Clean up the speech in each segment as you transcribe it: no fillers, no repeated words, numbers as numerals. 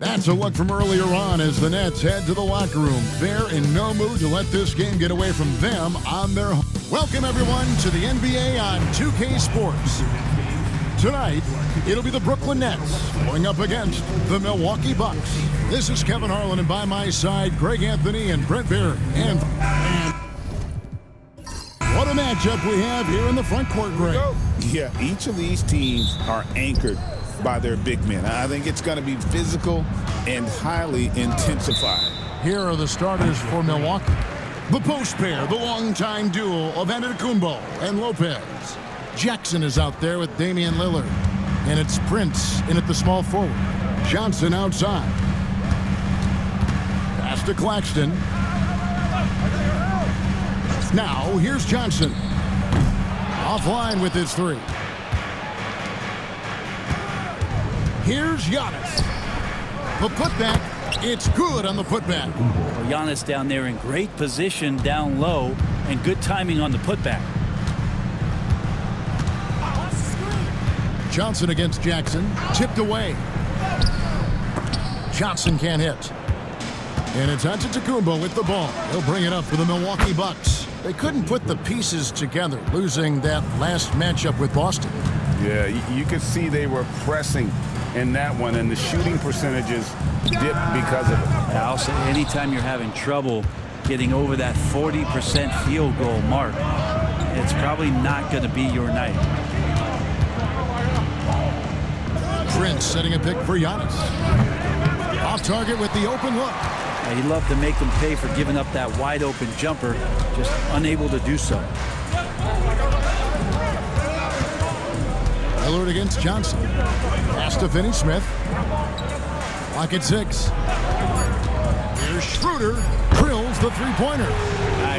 That's a look from earlier on as the Nets head to the locker room. They're in no mood to let this game get away from them on their home. Welcome, everyone, to the NBA on 2K Sports. Tonight, it'll be the Brooklyn Nets going up against the Milwaukee Bucks. This is Kevin Harlan, and by my side, Greg Anthony and Brent Beard. And what a matchup we have here in the front court, Greg. Yeah, each of these teams are anchored by their big men. I think it's going to be physical and highly intensified. Here are the starters for Milwaukee. The post pair, the longtime duo of Antetokounmpo and Lopez. Jackson is out there with Damian Lillard. And it's Prince in at the small forward. Johnson outside. Pass to Claxton. Now, here's Johnson. Offline with his three. Here's Giannis. The putback, it's good on the putback. Well, Giannis down there in great position down low and good timing on the putback. Johnson against Jackson, tipped away. Johnson can't hit. And it's Antetokounmpo with the ball. He'll bring it up for the Milwaukee Bucks. They couldn't put the pieces together, losing that last matchup with Boston. Yeah, you could see they were pressing in that one, and the shooting percentages dipped because of it. I'll say anytime you're having trouble getting over that 40% field goal mark, it's probably not going to be your night. Prince setting a pick for Giannis. Off target with the open look. He'd love to make them pay for giving up that wide open jumper, just unable to do so. Lillard against Johnson. Pass to Finney-Smith. Clock at 6. Here's Schroeder. Drills the three-pointer.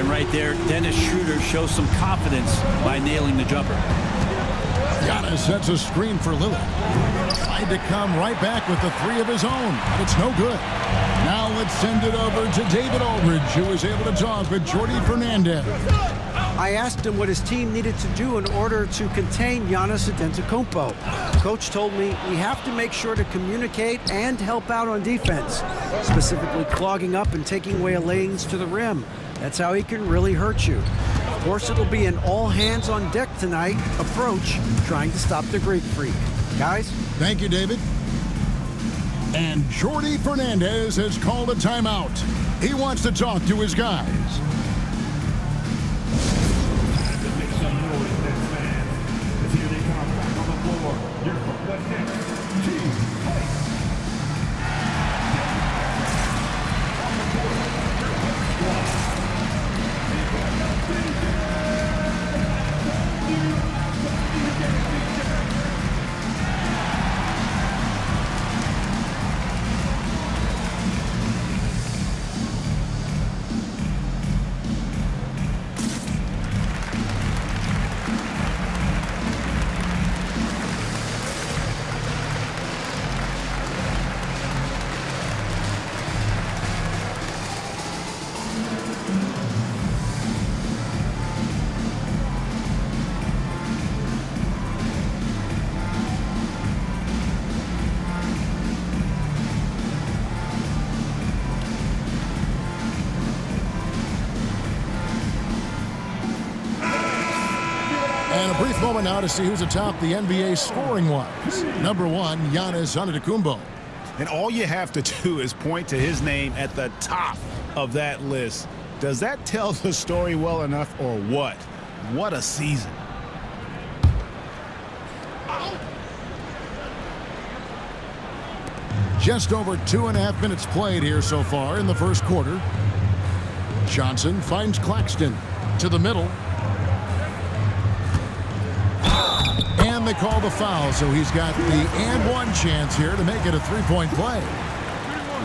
Right there, Dennis Schroeder shows some confidence by nailing the jumper. Giannis sets a screen for Lillard. Tried to come right back with the three of his own, but it's no good. Now let's send it over to David Aldridge, who was able to talk with Jordi Fernandez. I asked him what his team needed to do in order to contain Giannis Antetokounmpo. Coach told me we have to make sure to communicate and help out on defense, specifically clogging up and taking away lanes to the rim. That's how he can really hurt you. Of course, it'll be an all-hands-on-deck tonight approach, trying to stop the Greek Freak. Guys? Thank you, David. And Jordi Fernandez has called a timeout. He wants to talk to his guys. And a brief moment now to see who's atop the NBA scoring-wise. Number 1, Giannis Antetokounmpo. And all you have to do is point to his name at the top of that list. Does that tell the story well enough or what? What a season. Just over 2.5 minutes played here so far in the first quarter. Johnson finds Claxton to the middle. And they call the foul, so he's got the and-one chance here to make it a three-point play.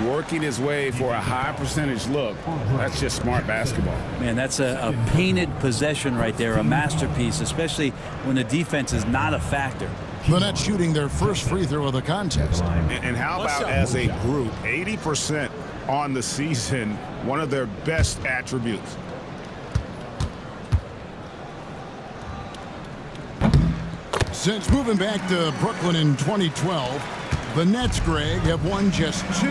Working his way for a high percentage look. That's just smart basketball. Man, that's a painted possession right there, a masterpiece, especially when the defense is not a factor. The Nets shooting their first free throw of the contest. And how about as a group, 80% on the season, one of their best attributes. Since moving back to Brooklyn in 2012, The Nets, Greg, have won just 2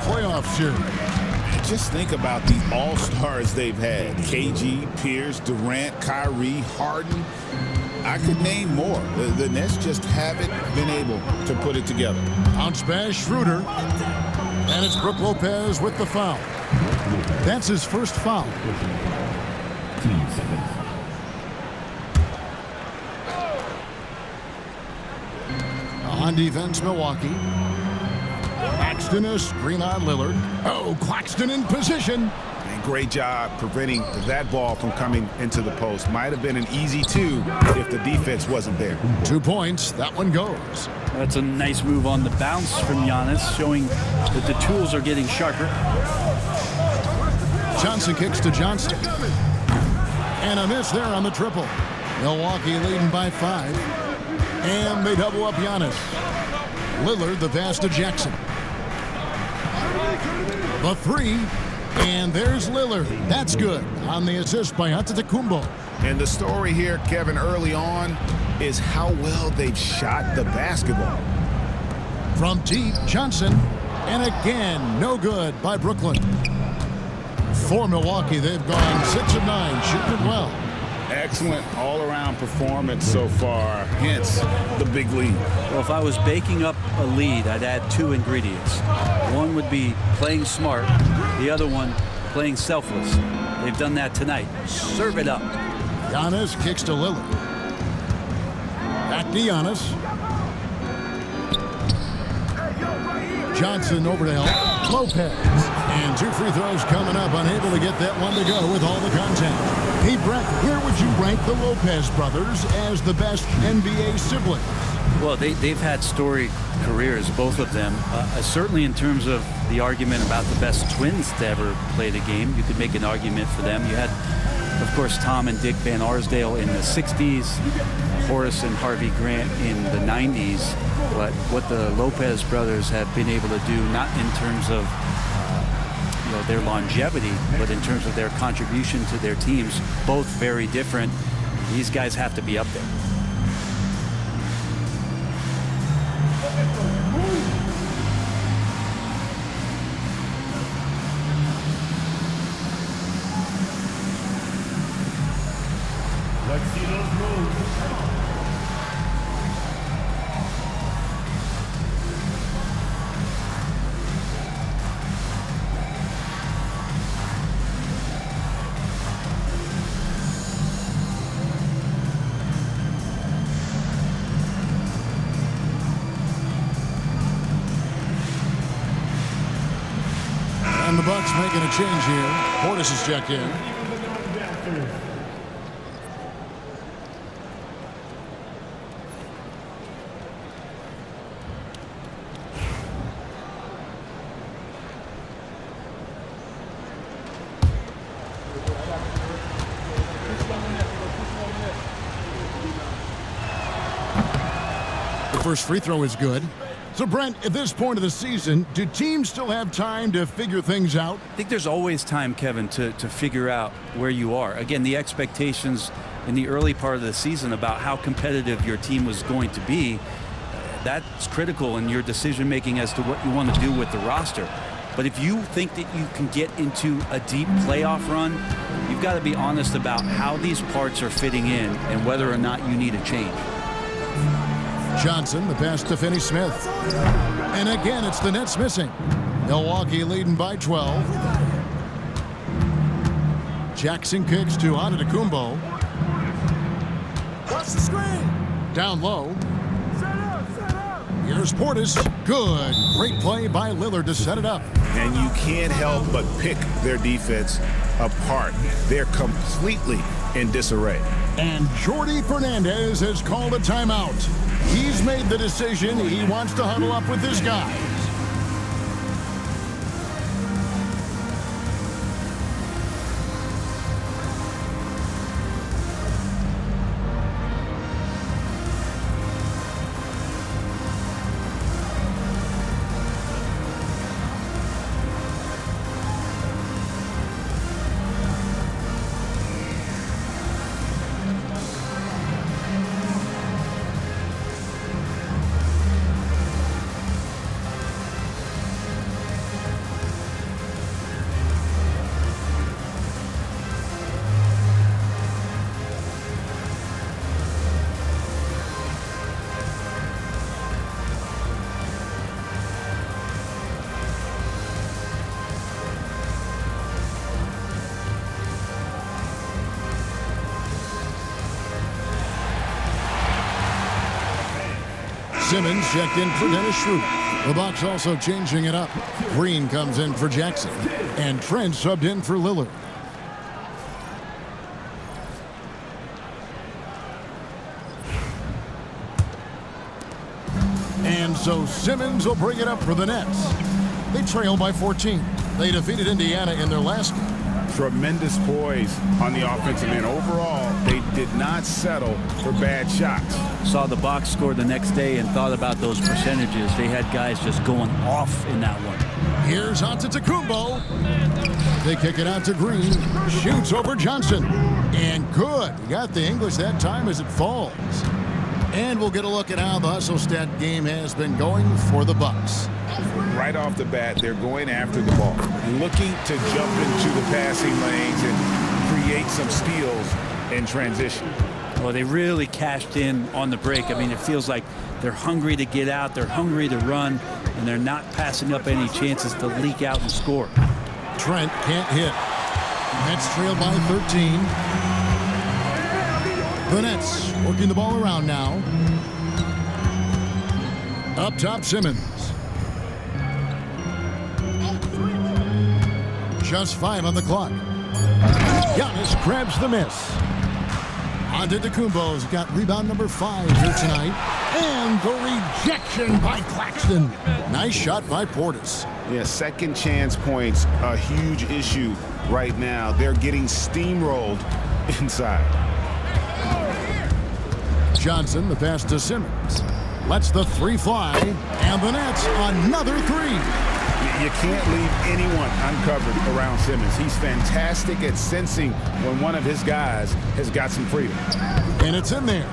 playoff series. Just think about the all-stars they've had. KG, Pierce, Durant, Kyrie, Harden. I could name more. The Nets just haven't been able to put it together. Bounce pass, Schroeder. And it's Brook Lopez with the foul. That's his first foul. On defense, Milwaukee. Claxton a screen on Lillard. Oh, Claxton in position. And great job preventing that ball from coming into the post. Might have been an easy 2 if the defense wasn't there. 2 points. That one goes. That's a nice move on the bounce from Giannis, showing that the tools are getting sharper. Johnson kicks to Johnson. And a miss there on the triple. Milwaukee leading by 5. And they double up Giannis. Lillard the pass to Jackson. The 3. And there's Lillard. That's good on the assist by Antetokounmpo. And the story here, Kevin, early on is how well they've shot the basketball. From deep, Johnson. And again, no good by Brooklyn. For Milwaukee, they've gone 6 of 9, shooting well. Excellent all-around performance so far, hence the big lead. Well, if I was baking up a lead, I'd add 2 ingredients. One would be playing smart. The other one, playing selfless. They've done that tonight. Serve it up. Giannis kicks to Lillard. Back to Giannis. Johnson over to help. Lopez. And 2 free throws coming up. Unable to get that one to go with all the contact. Hey, Brett, where would you rank the Lopez brothers as the best NBA siblings? Well, they've had storied careers, both of them. Certainly in terms of the argument about the best twins to ever play the game, you could make an argument for them. You had, of course, Tom and Dick Van Arsdale in the 60s, Horace and Harvey Grant in the 90s. But what the Lopez brothers have been able to do, not in terms of their longevity, but in terms of their contribution to their teams, both very different. These guys have to be up there. Let's see those moves. And the Bucks making a change here. Portis is checked in. The first free throw is good. So, Brent, at this point of the season, do teams still have time to figure things out? I think there's always time, Kevin, to figure out where you are. Again, the expectations in the early part of the season about how competitive your team was going to be, that's critical in your decision-making as to what you want to do with the roster. But if you think that you can get into a deep playoff run, you've got to be honest about how these parts are fitting in and whether or not you need a change. Johnson, the pass to Finney-Smith. And again, it's the Nets missing. Milwaukee leading by 12. Jackson kicks to Antetokounmpo. Watch the screen. Down low. Set up. Here's Portis. Good. Great play by Lillard to set it up. And you can't help but pick their defense apart. They're completely in disarray. And Jordi Fernandez has called a timeout. He's made the decision. He wants to huddle up with his guys. Simmons checked in for Dennis Schroeder. The Bucks also changing it up. Green comes in for Jackson. And Trent subbed in for Lillard. And so Simmons will bring it up for the Nets. They trail by 14. They defeated Indiana in their last game. Tremendous poise on the offensive end. Overall, they did not settle for bad shots. Saw the box score the next day and thought about those percentages. They had guys just going off in that one. Here's Antetokounmpo. They kick it out to Green. Shoots over Johnson. And good. He got the English that time as it falls. And we'll get a look at how the hustle stat game has been going for the Bucks. Right off the bat, they're going after the ball, looking to jump into the passing lanes and create some steals in transition. Well, they really cashed in on the break. I mean, it feels like they're hungry to get out, they're hungry to run, and they're not passing up any chances to leak out and score. Trent can't hit. Nets trail by 13. The Nets working the ball around now. Up top, Simmons. Just 5 on the clock. Giannis grabs the miss. Antetokounmpo's got rebound number 5 here tonight. And the rejection by Claxton. Nice shot by Portis. Yeah, second chance points, a huge issue right now. They're getting steamrolled inside. Johnson, the pass to Simmons. Lets the 3 fly. And the Nets, another 3. You can't leave anyone uncovered around Simmons. He's fantastic at sensing when one of his guys has got some freedom. And it's in there.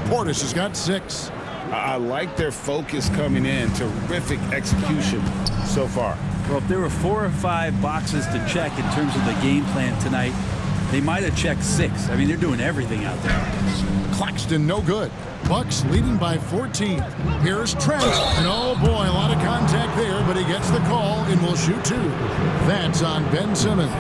Portis has got 6. I like their focus coming in. Terrific execution so far. Well, if there were 4 or 5 boxes to check in terms of the game plan tonight, they might have checked 6. I mean, they're doing everything out there. Claxton, no good. Bucks leading by 14. Here's Trent. And oh boy, a lot of contact there, but he gets the call and will shoot 2. That's on Ben Simmons.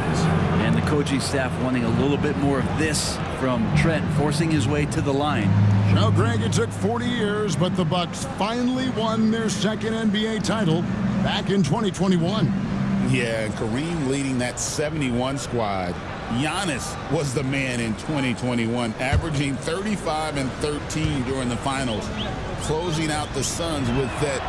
And the coaching staff wanting a little bit more of this from Trent, forcing his way to the line. Now, Greg, it took 40 years, but the Bucks finally won their second NBA title back in 2021. Yeah, and Kareem leading that 71 squad. Giannis was the man in 2021, averaging 35 and 13 during the finals, closing out the Suns with that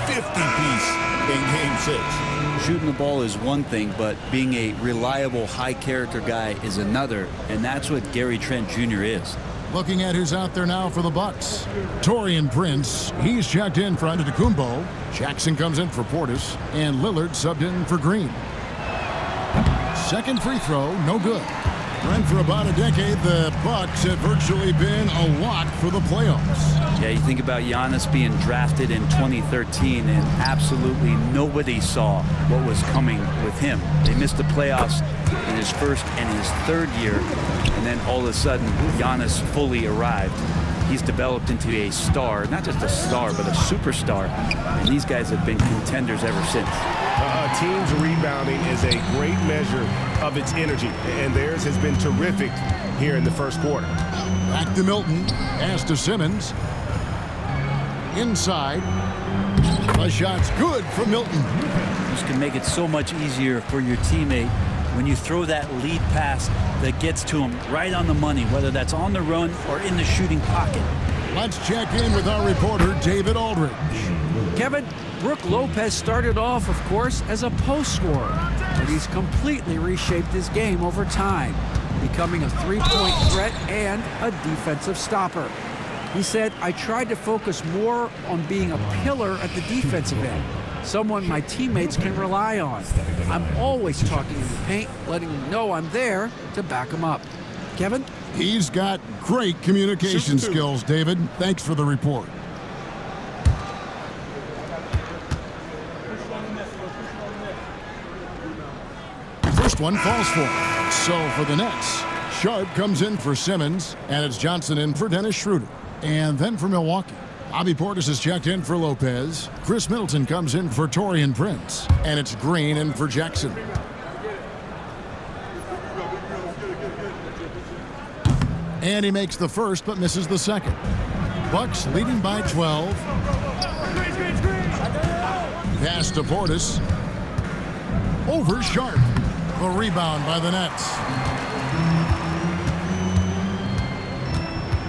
50-piece in Game 6. Shooting the ball is one thing, but being a reliable, high-character guy is another, and that's what Gary Trent Jr. is. Looking at who's out there now for the Bucks. Taurean Prince, he's checked in for Antetokounmpo. Jackson comes in for Portis, and Lillard subbed in for Green. Second free throw, no good. And for about a decade, the Bucks have virtually been a lock for the playoffs. Yeah, you think about Giannis being drafted in 2013, and absolutely nobody saw what was coming with him. They missed the playoffs in his first and his third year, and then all of a sudden, Giannis fully arrived. He's developed into a star, not just a star, but a superstar, and these guys have been contenders ever since. A team's rebounding is a great measure of its energy, and theirs has been terrific here in the first quarter. Back to Milton, pass to Simmons. Inside. The shot's good for Milton. This can make it so much easier for your teammate when you throw that lead pass that gets to him right on the money, whether that's on the run or in the shooting pocket. Let's check in with our reporter, David Aldridge. Kevin, Brook Lopez started off, of course, as a post scorer, but he's completely reshaped his game over time, becoming a three-point threat and a defensive stopper. He said, I tried to focus more on being a pillar at the defensive end, someone my teammates can rely on. I'm always talking in the paint, letting them know I'm there to back them up. Kevin? He's got great communication skills, David. Thanks for the report. First one falls for him. So for the Nets, Sharp comes in for Simmons, and it's Johnson in for Dennis Schroeder. And then for Milwaukee, Bobby Portis is checked in for Lopez. Chris Middleton comes in for Taurean Prince, and it's Green in for Jackson. And he makes the first but misses the second. Bucks leading by 12. Pass to Portis. Over Sharp. The rebound by the Nets.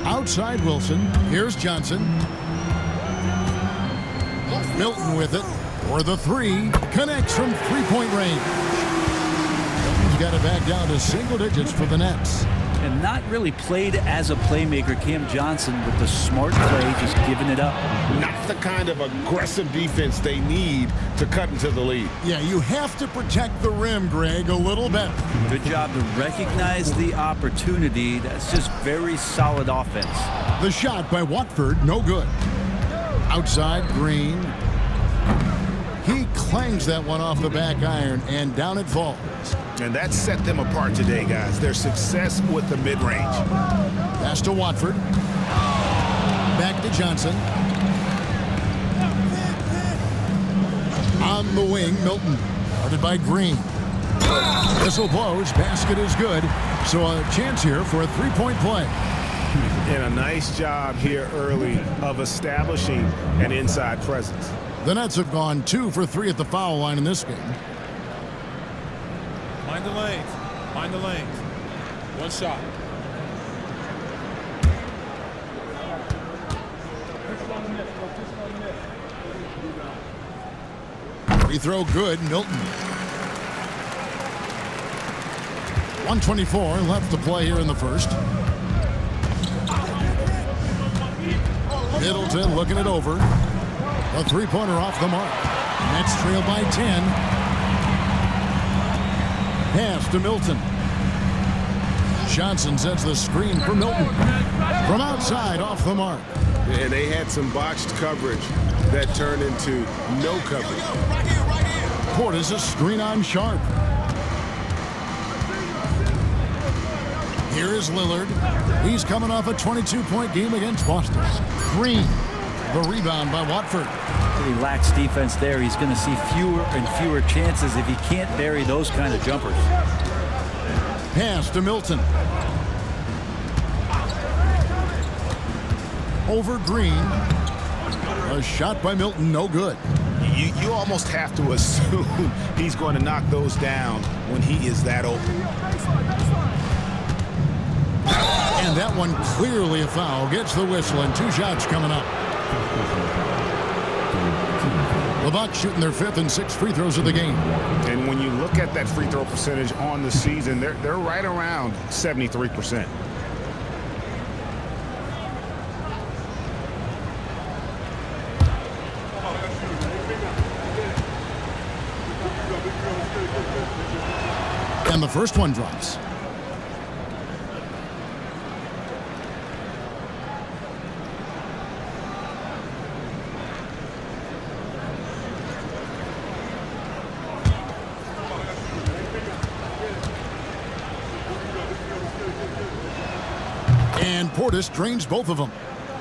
Outside Wilson. Here's Johnson. Milton with it. For the three. Connects from three-point range. Milton's got it back down to single digits for the Nets. And not really played as a playmaker. Cam Johnson with the smart play, just giving it up. Not the kind of aggressive defense they need to cut into the lead. Yeah, you have to protect the rim, Greg, a little better. Good job to recognize the opportunity. That's just very solid offense. The shot by Watford, no good. Outside, Green. He clangs that one off the back iron, and down it falls. And that set them apart today, guys. Their success with the mid-range. Pass to Watford. Back to Johnson. On the wing, Milton. Guarded by Green. Whistle blows. Basket is good. So a chance here for a three-point play. And a nice job here early of establishing an inside presence. The Nets have gone 2 for 3 at the foul line in this game. Mind the lanes. Mind the lanes. One shot. Free throw good, Milton. 1:24 left to play here in the first. Middleton looking it over. A three-pointer off the mark. Nets trail by 10. Pass to Milton. Johnson sets the screen for Milton. From outside, off the mark. And they had some botched coverage that turned into no coverage. Portis a screen on Sharp. Here is Lillard. He's coming off a 22-point game against Boston. Green. The rebound by Watford. He lacks defense there. He's going to see fewer and fewer chances if he can't bury those kind of jumpers. Pass to Milton. Over Green. A shot by Milton, no good. You almost have to assume he's going to knock those down when he is that open. And that one clearly a foul. Gets the whistle and 2 shots coming up. The Bucks shooting their 5th and 6th free throws of the game. And when you look at that free throw percentage on the season, they're right around 73%. And the first one drops. And Portis drains both of them.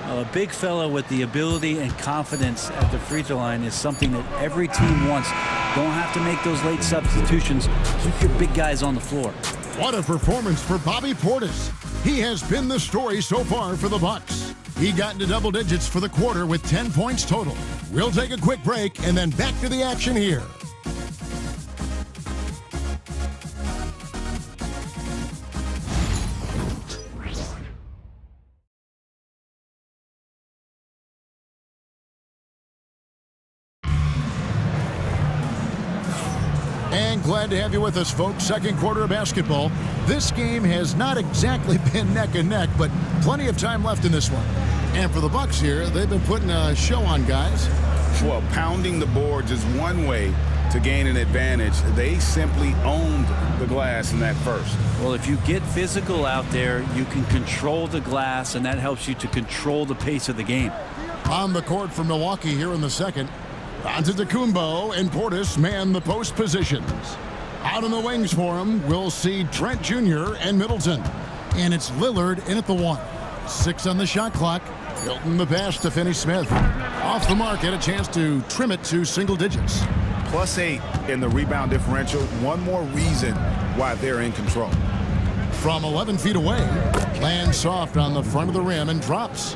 A big fella with the ability and confidence at the free throw line is something that every team wants. Don't have to make those late substitutions. Keep your big guys on the floor. What a performance for Bobby Portis. He has been the story so far for the Bucks. He got into double digits for the quarter with 10 points total. We'll take a quick break and then back to the action here. And glad to have you with us, folks. Second quarter of basketball. This game has not exactly been neck and neck, but plenty of time left in this one. And for the Bucks here, they've been putting a show on, guys. Well, pounding the boards is one way to gain an advantage. They simply owned the glass in that first. Well, if you get physical out there, you can control the glass, and that helps you to control the pace of the game. On the court for Milwaukee here in the second. Antetokounmpo and Portis man the post positions. Out on the wings for him, we'll see Trent Jr. and Middleton. And it's Lillard in at the 1. 6 on the shot clock. Hilton the pass to Finney-Smith. Off the mark, had a chance to trim it to single digits. +8 in the rebound differential. One more reason why they're in control. From 11 feet away, lands soft on the front of the rim and drops.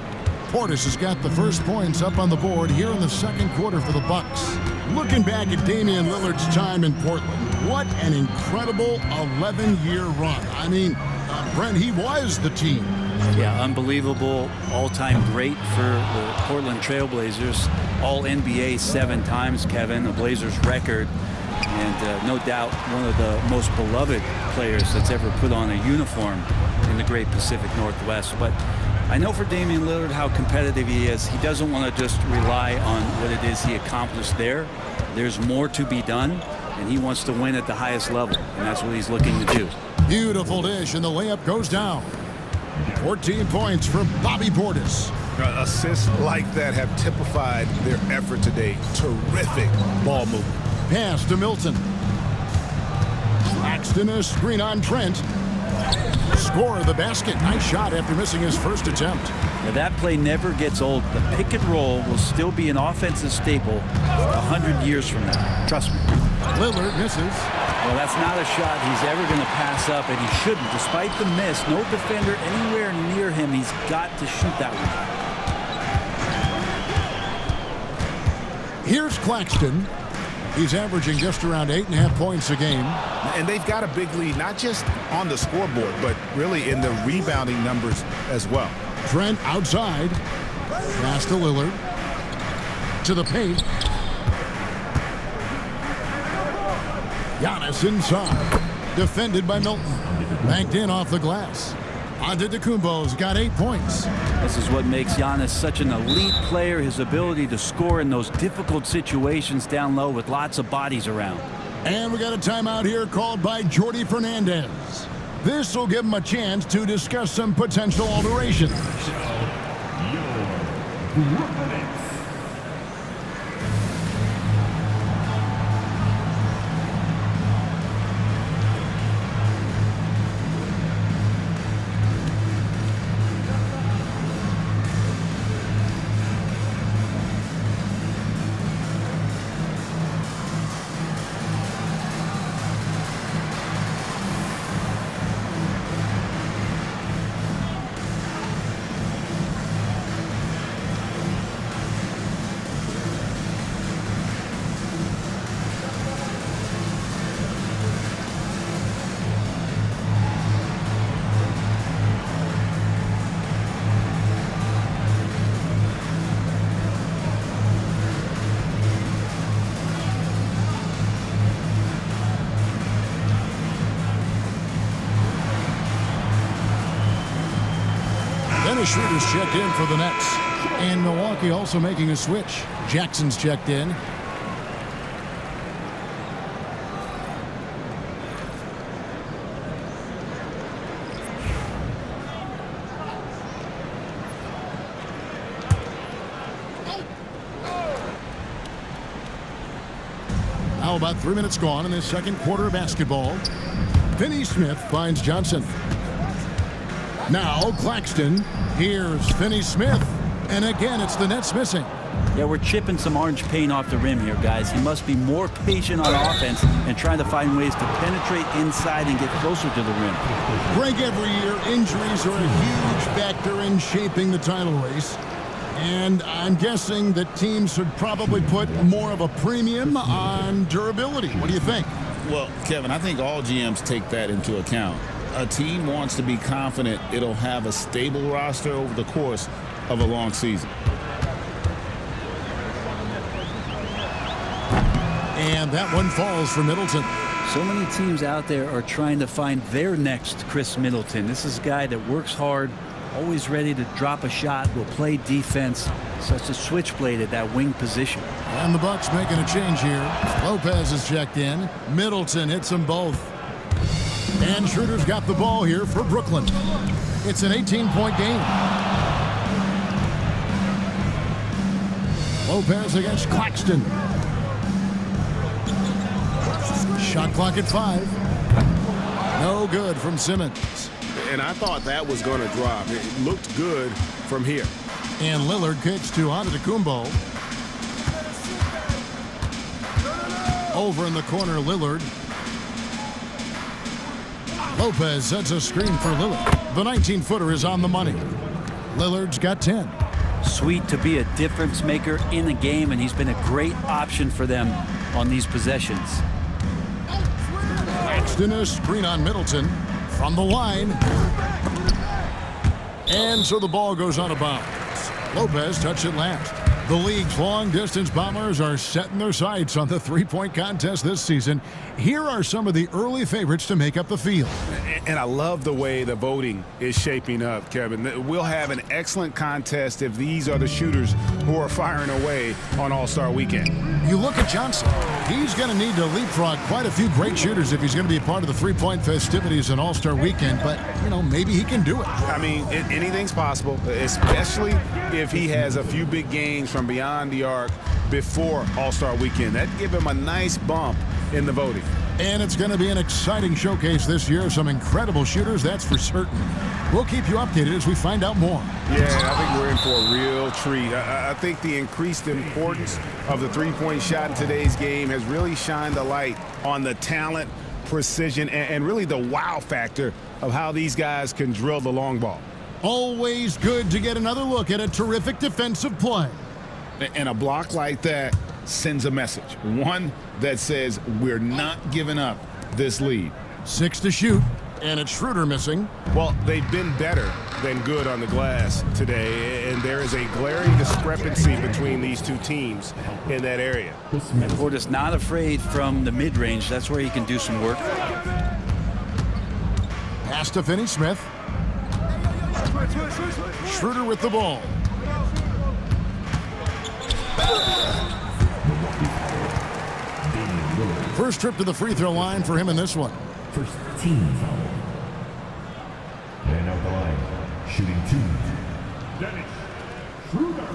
Portis has got the first points up on the board here in the second quarter for the Bucks. Looking back at Damian Lillard's time in Portland, what an incredible 11-year run. I mean, Brent, he was the team. Yeah, unbelievable all-time great for the Portland Trailblazers. All-NBA 7 times, Kevin, the Blazers record. And no doubt one of the most beloved players that's ever put on a uniform in the great Pacific Northwest. But I know for Damian Lillard how competitive he is. He doesn't want to just rely on what it is he accomplished there. There's more to be done, and he wants to win at the highest level, and that's what he's looking to do. Beautiful dish, and the layup goes down. 14 points for Bobby Portis. Assists like that have typified their effort today. Terrific ball movement. Pass to Milton. Claxton, a screen on Trent. Score the basket. Nice shot after missing his first attempt. Now that play never gets old. The pick and roll will still be an offensive staple 100 years from now. Trust me. Lillard misses. Well, that's not a shot he's ever going to pass up, and he shouldn't. Despite the miss, no defender anywhere near him. He's got to shoot that one. Here's Claxton. He's averaging just around 8.5 points a game. And they've got a big lead, not just on the scoreboard, but really in the rebounding numbers as well. Trent outside. Pass to Lillard. To the paint. Giannis inside. Defended by Milton. Banked in off the glass. Antetokounmpo's got 8 points. This is what makes Giannis such an elite player, his ability to score in those difficult situations down low with lots of bodies around. And we got a timeout here called by Jordi Fernandez. This will give him a chance to discuss some potential alterations. Dennis Schroeder's checked in for the Nets. And Milwaukee also making a switch. Jackson's checked in. Now about 3 minutes gone in this second quarter of basketball. Finney Smith finds Johnson. Now Claxton. Here's Finney Smith. And again, it's the Nets missing. Yeah, we're chipping some orange paint off the rim here, guys. He must be more patient on offense and trying to find ways to penetrate inside and get closer to the rim. Greg, every year, injuries are a huge factor in shaping the title race. And I'm guessing that teams should probably put more of a premium on durability. What do you think? Well, Kevin, I think all GMs take that into account. A team wants to be confident it'll have a stable roster over the course of a long season. And that one falls for Middleton. So many teams out there are trying to find their next Chris Middleton. This is a guy that works hard, always ready to drop a shot, will play defense, such a switchblade at that wing position. And the Bucks making a change here. Lopez is checked in. Middleton hits them both. And Schroeder's got the ball here for Brooklyn. It's an 18-point game. Lopez against Claxton. Shot clock at 5. No good from Simmons. And I thought that was going to drop. It looked good from here. And Lillard kicks to Antetokounmpo. Over in the corner, Lillard. Lopez sets a screen for Lillard. The 19-footer is on the money. Lillard's got 10. Sweet to be a difference maker in the game, and he's been a great option for them on these possessions. Paxton, a screen on Middleton from the line. And so the ball goes out of bounds. Lopez touched it last. The league's long-distance bombers are setting their sights on the three-point contest this season. Here are some of the early favorites to make up the field. And I love the way the voting is shaping up, Kevin. We'll have an excellent contest if these are the shooters who are firing away on All-Star Weekend. You look at Johnson. He's going to need to leapfrog quite a few great shooters if he's going to be a part of the three-point festivities in All-Star Weekend. But, you know, maybe he can do it. I mean, anything's possible, especially if he has a few big games from beyond the arc before All-Star Weekend. That'd give him a nice bump in the voting. And it's going to be an exciting showcase this year of some incredible shooters, that's for certain. We'll keep you updated as we find out more. Yeah, I think we're in for a real treat. I think the increased importance of the three-point shot in today's game has really shined a light on the talent, precision, and really the wow factor of how these guys can drill the long ball. Always good to get another look at a terrific defensive play. And a block like that sends a message. One that says we're not giving up this lead. 6 to shoot, and it's Schroeder missing. Well, they've been better than good on the glass today, and there is a glaring discrepancy between these two teams in that area. And Portis not afraid from the mid-range. That's where he can do some work. Pass to Finney-Smith. Schroeder with the ball. First trip to the free throw line for him in this one. First team foul. And out the line, shooting 2. Dennis Schroeder.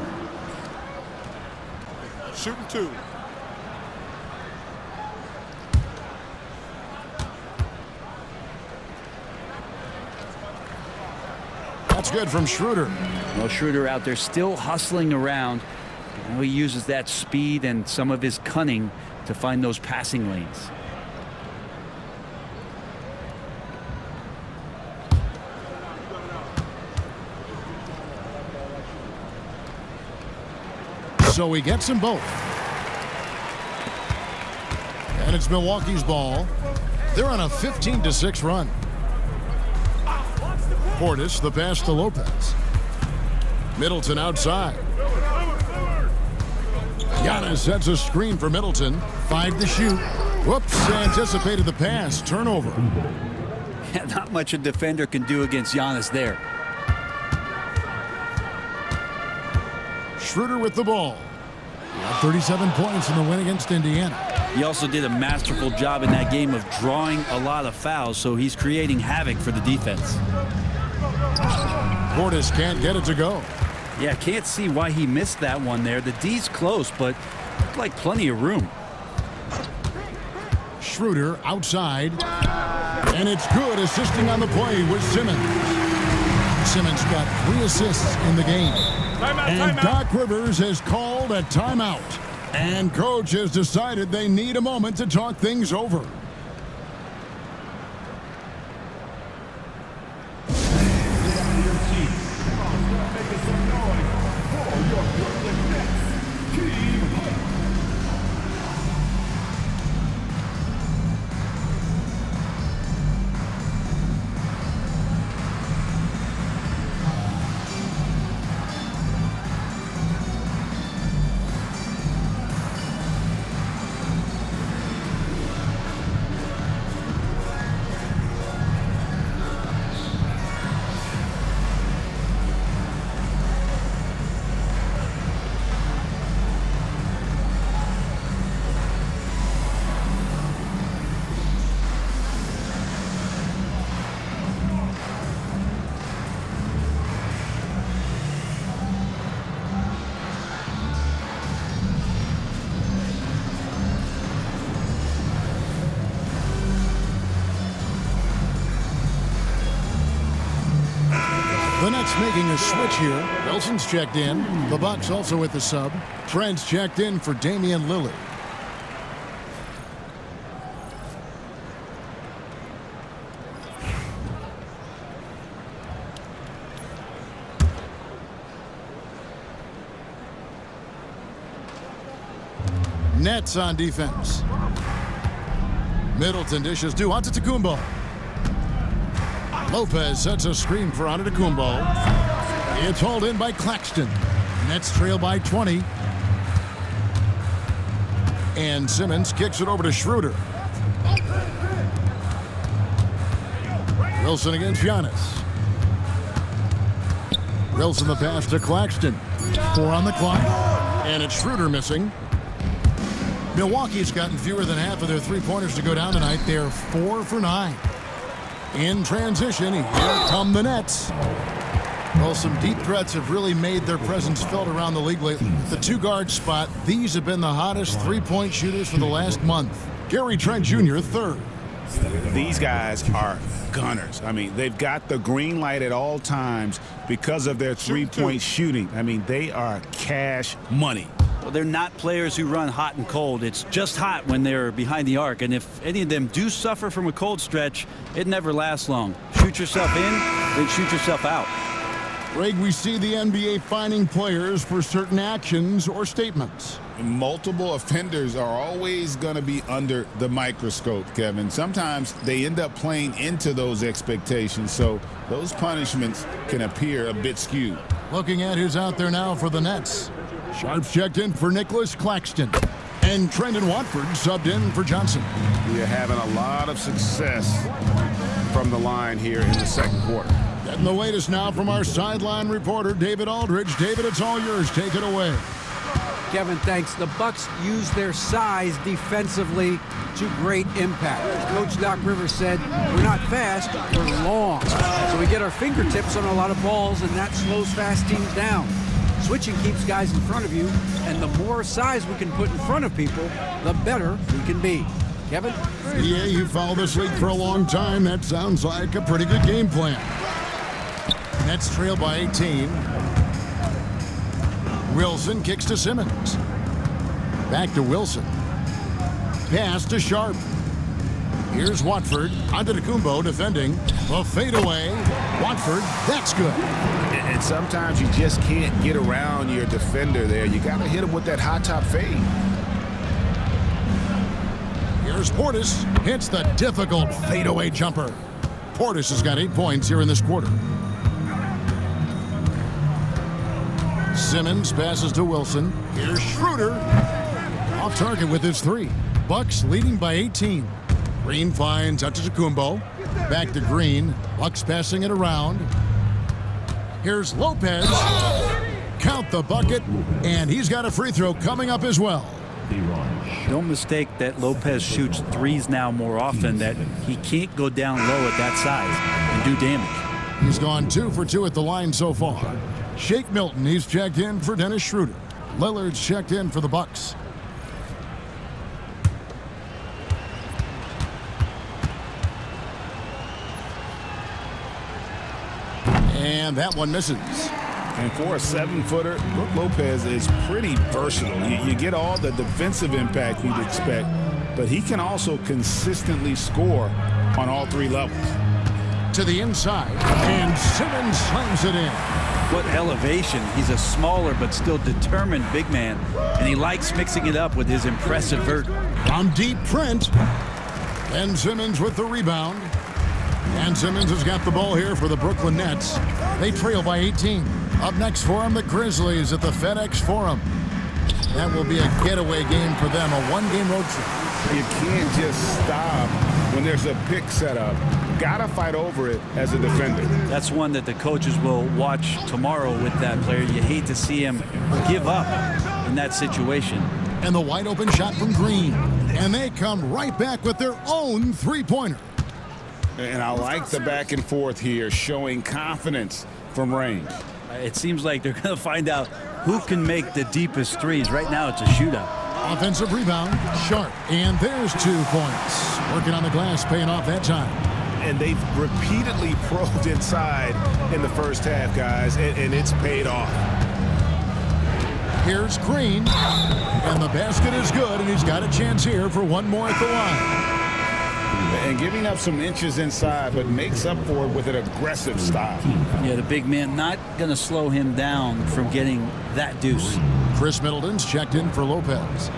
Shooting 2. That's good from Schroeder. Well, Schroeder out there still hustling around. You know, he uses that speed and some of his cunning to find those passing lanes. So he gets them both. And it's Milwaukee's ball. They're on a 15-6 run. Portis, the pass to Lopez. Middleton outside. Giannis sets a screen for Middleton. 5 to shoot. Whoops, anticipated the pass. Turnover. Not much a defender can do against Giannis there. Schroeder with the ball. He had 37 points in the win against Indiana. He also did a masterful job in that game of drawing a lot of fouls, so he's creating havoc for the defense. Portis can't get it to go. Yeah, can't see why he missed that one there. The D's close, but looked like plenty of room. Schroeder outside. And it's good, assisting on the play with Simmons. Simmons got 3 assists in the game. And Doc Rivers has called a timeout. And coach has decided they need a moment to talk things over. The Nets making a switch here. Wilson's checked in. The Bucks also with the sub. Trent's checked in for Damian Lillard. Nets on defense. Middleton dishes to Antetokounmpo. Lopez sets a screen for Antetokounmpo. It's hauled in by Claxton. Nets trail by 20. And Simmons kicks it over to Schroeder. Wilson against Giannis. Wilson the pass to Claxton. 4 on the clock. And it's Schroeder missing. Milwaukee's gotten fewer than half of their three-pointers to go down tonight. They're 4 for 9. In transition, here come the Nets. Well, some deep threats have really made their presence felt around the league lately. The two-guard spot, these have been the hottest three-point shooters for the last month. Gary Trent Jr., third. These guys are gunners. I mean, they've got the green light at all times because of their three-point shooting. I mean, they are cash money. Well, they're not players who run hot and cold. It's just hot when they're behind the arc. And if any of them do suffer from a cold stretch, it never lasts long. Shoot yourself in, then shoot yourself out. Greg, we see the NBA fining players for certain actions or statements. Multiple offenders are always going to be under the microscope, Kevin. Sometimes they end up playing into those expectations, so those punishments can appear a bit skewed. Looking at who's out there now for the Nets. Sharps checked in for Nicholas Claxton. And Trendon Watford subbed in for Johnson. You're having a lot of success from the line here in the second quarter. Getting the latest now from our sideline reporter, David Aldridge. David, it's all yours. Take it away. Kevin, thanks. The Bucks use their size defensively to great impact. Coach Doc Rivers said, we're not fast, we're long. So we get our fingertips on a lot of balls, and that slows fast teams down. Switching keeps guys in front of you, and the more size we can put in front of people, the better we can be. Kevin? Yeah, you followed this league for a long time. That sounds like a pretty good game plan. Nets trail by 18. Wilson kicks to Simmons. Back to Wilson. Pass to Sharp. Here's Watford. Antetokounmpo defending. A fadeaway. Watford, that's good. And sometimes you just can't get around your defender there. You got to hit him with that high top fade. Here's Portis. Hits the difficult fadeaway jumper. Portis has got 8 points here in this quarter. Simmons passes to Wilson. Here's Schroeder. Off target with his 3. Bucks leading by 18. Green finds Antetokounmpo. Back to Green. Bucks passing it around. Here's Lopez. Count the bucket. And he's got a free throw coming up as well. Don't mistake that Lopez shoots threes now more often, that he can't go down low at that size and do damage. He's gone 2 for 2 at the line so far. Shake Milton, he's checked in for Dennis Schroeder. Lillard's checked in for the Bucks. And that one misses. And for a 7-footer, Brook Lopez is pretty versatile. You get all the defensive impact you'd expect, but he can also consistently score on all 3 levels. To the inside, and Simmons slams it in. What elevation. He's a smaller but still determined big man, and he likes mixing it up with his impressive vert. From deep, Trent. Ben Simmons with the rebound. And Simmons has got the ball here for the Brooklyn Nets. They trail by 18. Up next for them, the Grizzlies at the FedEx Forum. That will be a getaway game for them, a 1-game road trip. You can't just stop when there's a pick set up. Gotta fight over it as a defender. That's one that the coaches will watch tomorrow with that player. You hate to see him give up in that situation. And the wide open shot from Green. And they come right back with their own three-pointer. And I like the back and forth here, showing confidence from range. It seems like they're going to find out who can make the deepest threes. Right now it's a shootout. Offensive rebound, Sharp. And there's 2 points. Working on the glass, paying off that time. And they've repeatedly probed inside in the first half, guys, and it's paid off. Here's Green, and the basket is good, and he's got a chance here for one more at the line. And giving up some inches inside, but makes up for it with an aggressive style. Yeah, the big man not going to slow him down from getting that deuce. Chris Middleton's checked in for Lopez.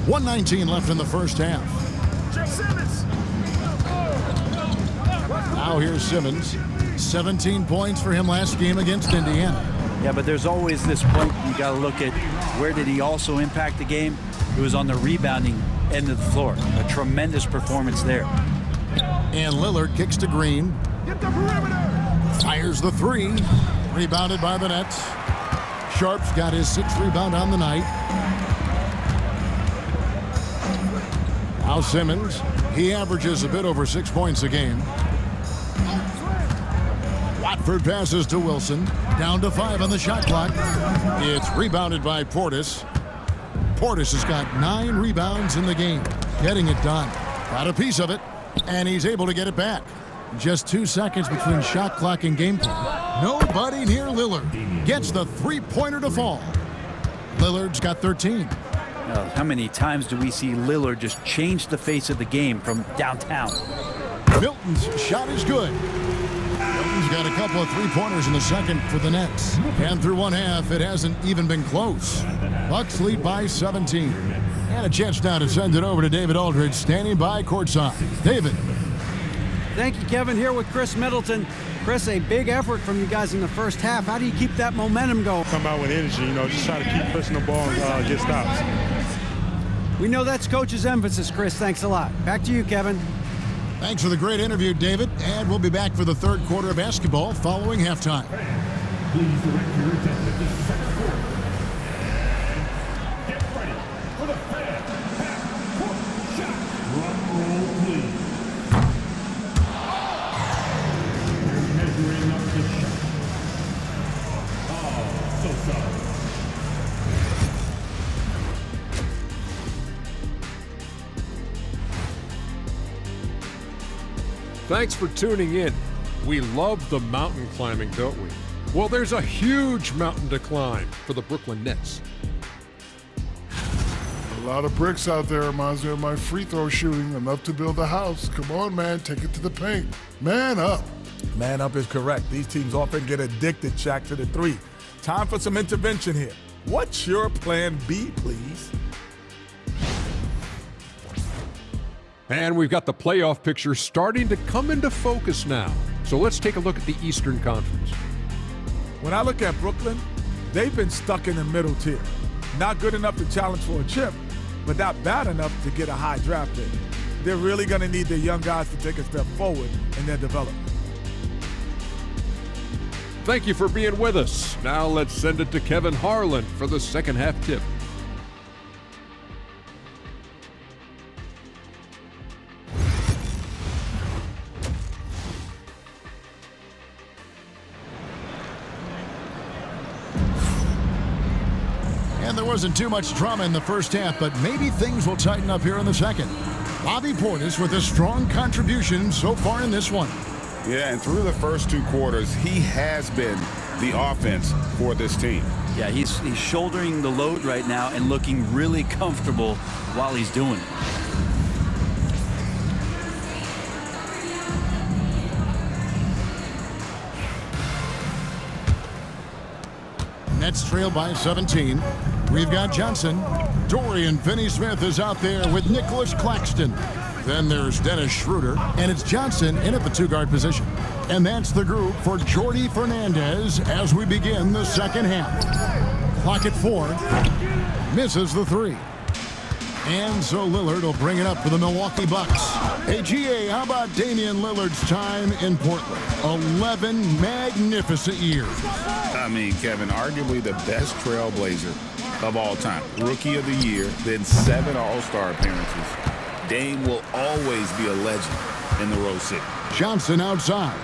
1:19 left in the first half. Now here's Simmons. 17 points for him last game against Indiana. Yeah, but there's always this point you got to look at where did he also impact the game? It was on the rebounding end of the floor. A tremendous performance there. And Lillard kicks to Green. Fires the three. Rebounded by the Nets. Sharp's got his 6th rebound on the night. Now Simmons. He averages a bit over 6 points a game. Watford passes to Wilson. Down to 5 on the shot clock. It's rebounded by Portis. Portis has got 9 rebounds in the game. Getting it done. Got a piece of it. And he's able to get it back. Just 2 seconds between shot clock and game time. Nobody near Lillard. Gets the three-pointer to fall. Lillard's got 13. How many times do we see Lillard just change the face of the game from downtown? Milton's shot is good. Milton's got a couple of three-pointers in the second for the Nets. And through one half, it hasn't even been close. Bucks lead by 17. And a chance now to send it over to David Aldridge, standing by courtside. David. Thank you, Kevin. Here with Chris Middleton. Chris, a big effort from you guys in the first half. How do you keep that momentum going? Come out with energy, just try to keep pushing the ball and get stops. We know that's Coach's emphasis, Chris. Thanks a lot. Back to you, Kevin. Thanks for the great interview, David. And we'll be back for the third quarter of basketball following halftime. Please direct your attention to the second quarter. Get ready for the fast half-court shot. Drum roll, please. They're measuring up the shot. Oh, so sorry. Thanks for tuning in. We love the mountain climbing, don't we? Well, there's a huge mountain to climb for the Brooklyn Nets. A lot of bricks out there reminds me of my free throw shooting. Enough to build a house. Come on, man, take it to the paint. Man up. Man up is correct. These teams often get addicted, Shaq, to the three. Time for some intervention here. What's your plan B, please? And we've got the playoff picture starting to come into focus now. So let's take a look at the Eastern Conference. When I look at Brooklyn, they've been stuck in the middle tier. Not good enough to challenge for a chip, but not bad enough to get a high draft pick. They're really going to need their young guys to take a step forward in their development. Thank you for being with us. Now let's send it to Kevin Harlan for the second half tip. And there wasn't too much drama in the first half, but maybe things will tighten up here in the second. Bobby Portis with a strong contribution so far in this one. Yeah, and through the first 2 quarters, he has been the offense for this team. Yeah, he's shouldering the load right now and looking really comfortable while he's doing it. Nets trail by 17. We've got Johnson. Dorian Finney-Smith is out there with Nicholas Claxton. Then there's Dennis Schroeder, and it's Johnson in at the 2-guard position. And that's the group for Jordi Fernandez as we begin the second half. Clock at 4. Misses the 3. And so Lillard will bring it up for the Milwaukee Bucks. Hey, GA, how about Damian Lillard's time in Portland? 11 magnificent years. I mean, Kevin, arguably the best trailblazer of all time. Rookie of the year, then 7 All-Star appearances. Dame will always be a legend in the Rose City. Johnson outside.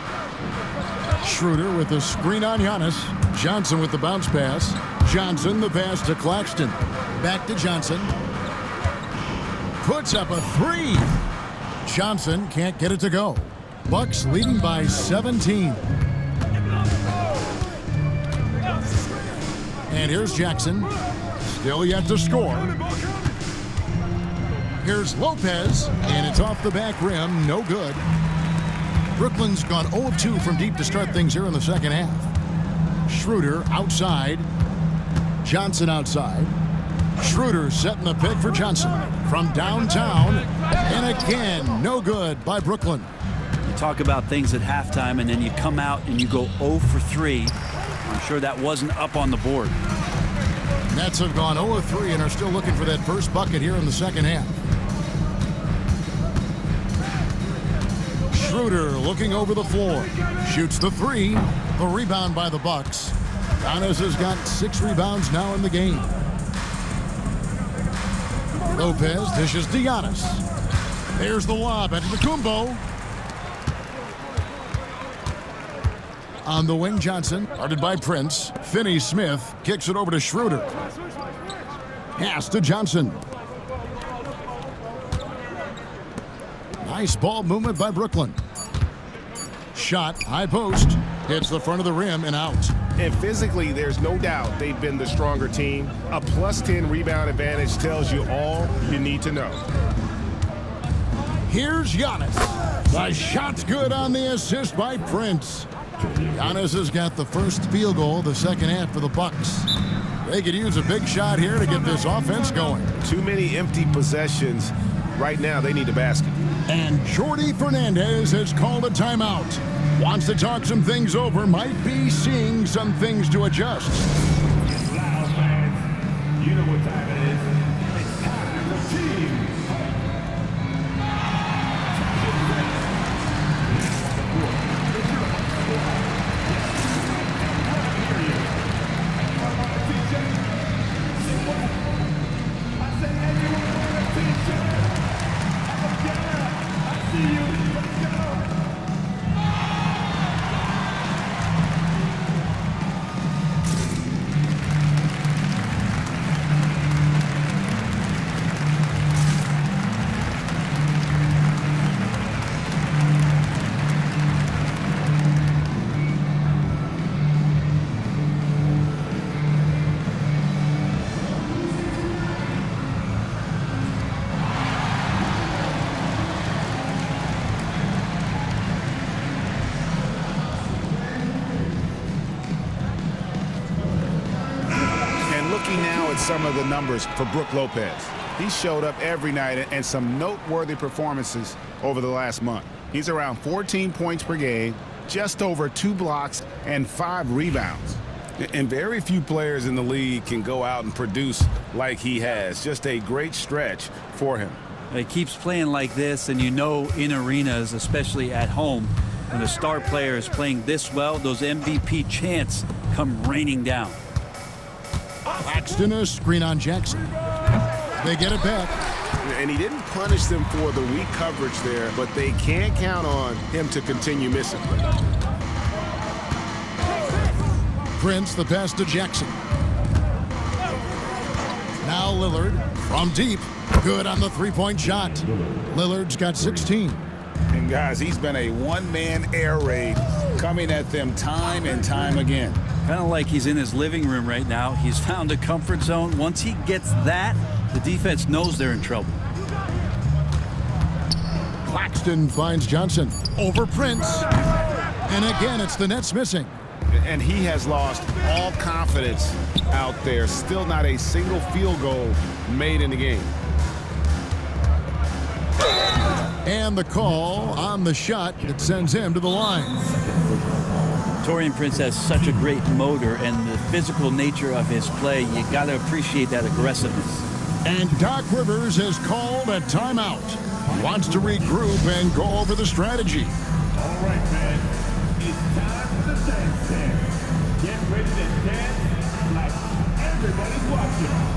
Schroeder with the screen on Giannis. Johnson with the bounce pass. Johnson the pass to Claxton. Back to Johnson. Puts up a 3. Johnson can't get it to go. Bucks leading by 17. And here's Jackson. Still yet to score. Here's Lopez, and it's off the back rim. No good. Brooklyn's gone 0 of 2 from deep to start things here in the second half. Schroeder outside. Johnson outside. Schroeder setting the pick for Johnson from downtown. And again, no good by Brooklyn. You talk about things at halftime, and then you come out and you go 0 for 3. I'm sure that wasn't up on the board. Nets have gone 0 of 3 and are still looking for that first bucket here in the second half. Schroeder looking over the floor. Shoots the 3. The rebound by the Bucks. Giannis has got 6 rebounds now in the game. Lopez dishes to Giannis. There's the lob into the Kumbo. On the wing, Johnson, guarded by Prince. Finney-Smith kicks it over to Schroeder. Pass to Johnson. Nice ball movement by Brooklyn. Shot, high post, hits the front of the rim and out. And physically, there's no doubt they've been the stronger team. A +10 rebound advantage tells you all you need to know. Here's Giannis. The shot's good on the assist by Prince. Giannis has got the first field goal of the second half for the Bucks. They could use a big shot here to get this offense going. Too many empty possessions. Right now, they need a basket. And Jordi Fernandez has called a timeout. Wants to talk some things over, might be seeing some things to adjust. It's loud, fans. You know what time it is. It's time for team. Some of the numbers for Brook Lopez. He showed up every night and some noteworthy performances over the last month. He's around 14 points per game, just over 2 blocks, and 5 rebounds. And very few players in the league can go out and produce like he has. Just a great stretch for him. He keeps playing like this, and you know in arenas, especially at home, when the star player is playing this well, those MVP chants come raining down. Claxton, a screen on Jackson. They get it back. And he didn't punish them for the weak coverage there, but they can't count on him to continue missing. Prince, the pass to Jackson. Now Lillard from deep. Good on the three-point shot. Lillard's got 16. And guys, he's been a one-man air raid coming at them time and time again. Kind of like he's in his living room right now. He's found a comfort zone. Once he gets that, the defense knows they're in trouble. Claxton finds Johnson over Prince. And again, it's the Nets missing. And he has lost all confidence out there. Still not a single field goal made in the game. And the call on the shot that sends him to the line. Taurean Prince has such a great motor, and the physical nature of his play, you got to appreciate that aggressiveness. And Doc Rivers has called a timeout. Wants to regroup and go over the strategy. All right, man. It's time for the dance dance. Get ready to dance like everybody's watching.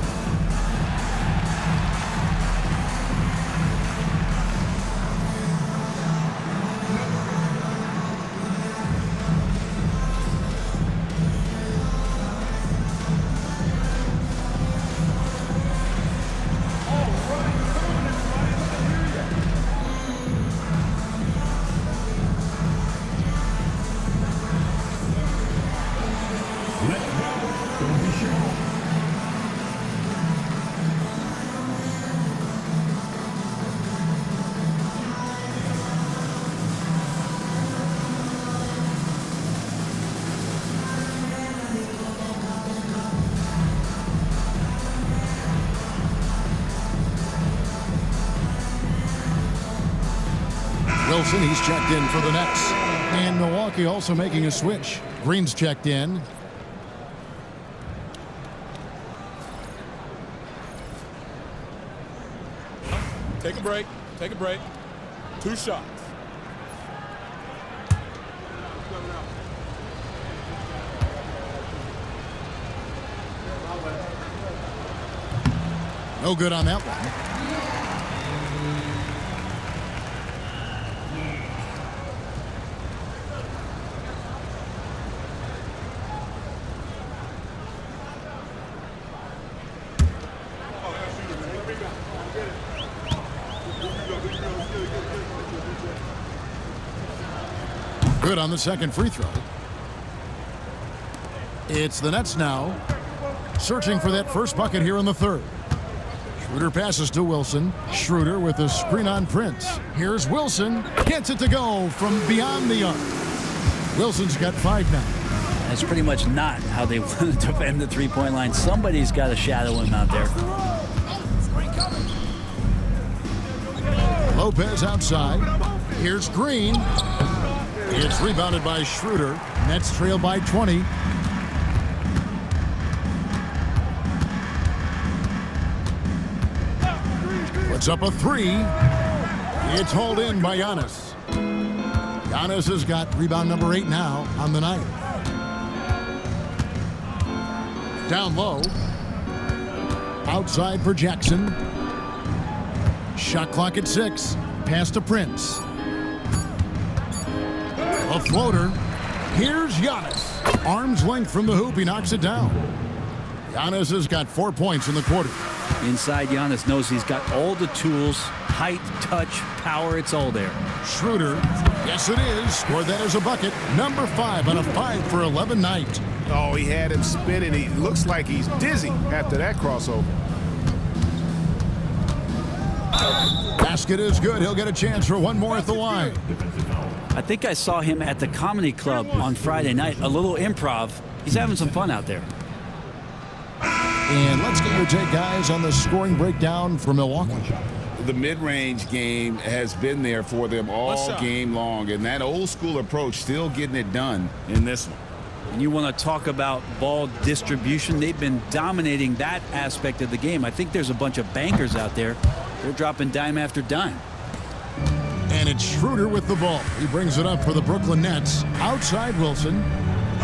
Wilson, he's checked in for the Nets. And Milwaukee also making a switch. Green's checked in. Take a break. Take a break. 2 shots. No good on that one. Good on the second free throw. It's the Nets now, searching for that first bucket here in the third. Schroeder passes to Wilson. Schroeder with a screen on Prince. Here's Wilson. Gets it to go from beyond the arc. Wilson's got 5 now. That's pretty much not how they want to defend the three-point line. Somebody's got to shadow him out there. Lopez outside. Here's Green. It's rebounded by Schroeder. Nets trail by 20. Puts up a 3. It's hauled in by Giannis. Giannis has got rebound number 8 now on the night. Down low. Outside for Jackson. Shot clock at 6. Pass to Prince. A floater. Here's Giannis. Arm's length from the hoop. He knocks it down. Giannis has got 4 points in the quarter. Inside, Giannis knows he's got all the tools, height, touch, power. It's all there. Schroeder. Yes, it is. Scored that as a bucket. Number 5 on a 5 for 11 night. Oh, he had him spinning. He looks like he's dizzy after that crossover. Basket is good. He'll get a chance for one more at the line. I think I saw him at the Comedy Club on Friday night. A little improv. He's having some fun out there. And let's get your take, guys, on the scoring breakdown for Milwaukee. The mid-range game has been there for them all game long, and that old-school approach still getting it done in this one. And you want to talk about ball distribution. They've been dominating that aspect of the game. I think there's a bunch of bankers out there. They're dropping dime after dime. And it's Schroeder with the ball. He brings it up for the Brooklyn Nets. Outside Wilson.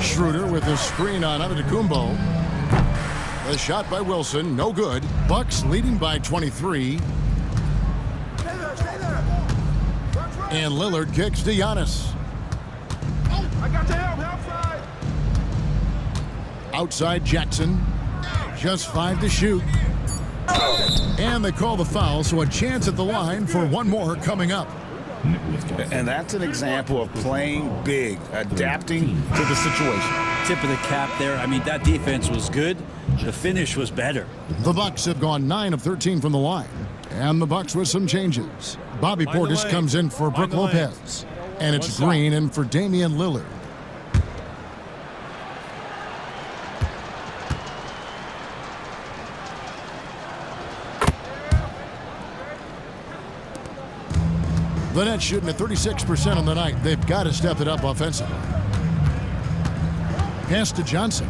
Schroeder with a screen on Antetokounmpo. The shot by Wilson, no good. Bucks leading by 23. And Lillard kicks to Giannis. Outside Jackson. Just 5 to shoot. And they call the foul, so a chance at the line for one more coming up. And that's an example of playing big, adapting to the situation. Tip of the cap there. I mean, that defense was good. The finish was better. The Bucks have gone 9 of 13 from the line. And the Bucks with some changes. Bobby Portis comes in for Brook Lopez. And it's Green in for Damian Lillard. The Nets shooting at 36% on the night. They've got to step it up offensively. Pass to Johnson.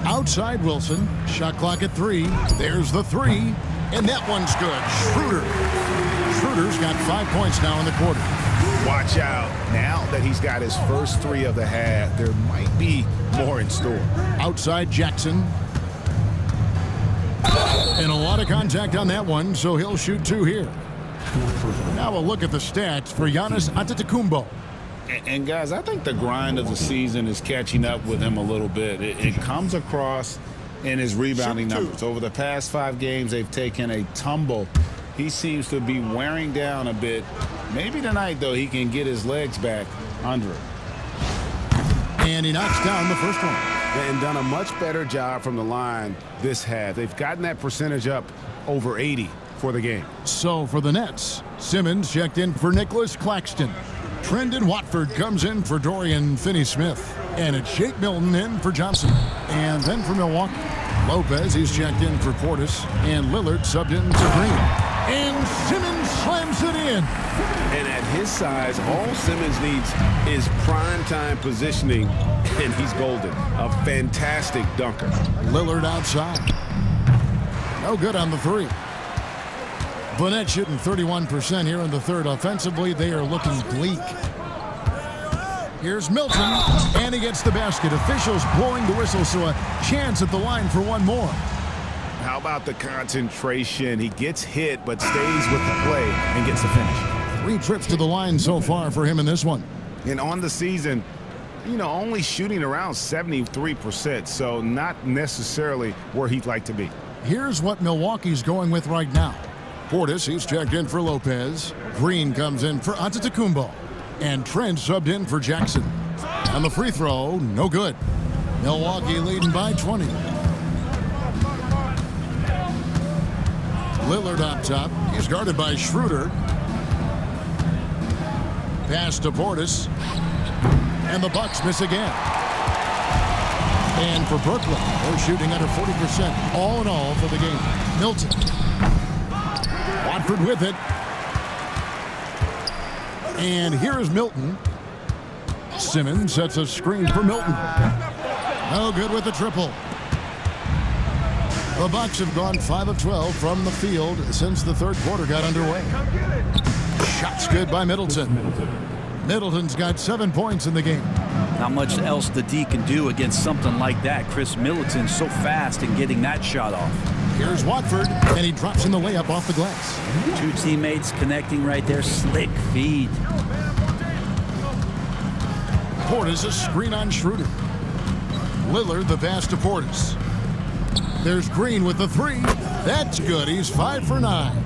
Outside Wilson. Shot clock at 3. There's the 3. And that one's good. Schroeder. Schroeder's got 5 points now in the quarter. Watch out. Now that he's got his first 3 of the half, there might be more in store. Outside Jackson. And a lot of contact on that one, so he'll shoot 2 here. Now we'll look at the stats for Giannis Antetokounmpo. And guys, I think the grind of the season is catching up with him a little bit. It comes across in his rebounding numbers. Over the past 5 games, they've taken a tumble. He seems to be wearing down a bit. Maybe tonight, though, he can get his legs back under it. And he knocks down the first one. And done a much better job from the line this half. They've gotten that percentage up over 80 for the game. So for the Nets, Simmons checked in for Nicholas Claxton. Trendon Watford comes in for Dorian Finney-Smith. And it's Shake Milton in for Johnson. And then for Milwaukee, Lopez, he's checked in for Portis. And Lillard subbed in to Green. And Simmons slams it in. And at his size, all Simmons needs is prime-time positioning, and he's golden. A fantastic dunker. Lillard outside. No good on the three. Burnett shooting 31% here in the third. Offensively, they are looking bleak. Here's Milton, and he gets the basket. Officials blowing the whistle, so a chance at the line for one more. How about the concentration? He gets hit, but stays with the play and gets the finish. 3 trips to the line so far for him in this one. And on the season, only shooting around 73%, so not necessarily where he'd like to be. Here's what Milwaukee's going with right now. Portis, he's checked in for Lopez. Green comes in for Antetokounmpo. And Trent subbed in for Jackson. On the free throw, no good. Milwaukee leading by 20. Lillard up top. He's guarded by Schroeder. Pass to Portis. And the Bucks miss again. And for Brooklyn, they're shooting under 40% all in all for the game. Milton. Watford with it. And here is Milton. Simmons sets a screen for Milton. No good with the triple. The Bucks have gone 5 of 12 from the field since the third quarter got underway. Shots good by Middleton. Middleton's got 7 points in the game. Not much else the D can do against something like that. Chris Middleton so fast in getting that shot off. Here's Watford, and he drops in the layup off the glass. 2 teammates connecting right there. Slick feed. Portis a screen on Schroeder. Lillard the pass to Portis. There's Green with the 3. That's good. He's 5 for 9.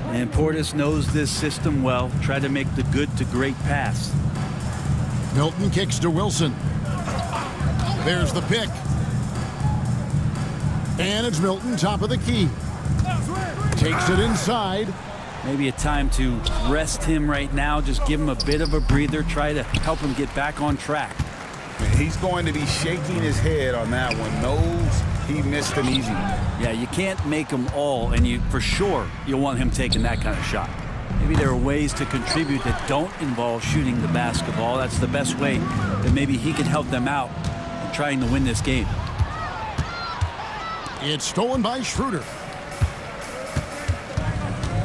And Portis knows this system well. Try to make the good to great pass. Milton kicks to Wilson. There's the pick. And it's Milton, top of the key. Takes it inside. Maybe a time to rest him right now. Just give him a bit of a breather. Try to help him get back on track. He's going to be shaking his head on that one. Knows he missed an easy one. Yeah, you can't make them all, and for sure you'll want him taking that kind of shot. Maybe there are ways to contribute that don't involve shooting the basketball. That's the best way that maybe he can help them out in trying to win this game. It's stolen by Schroeder.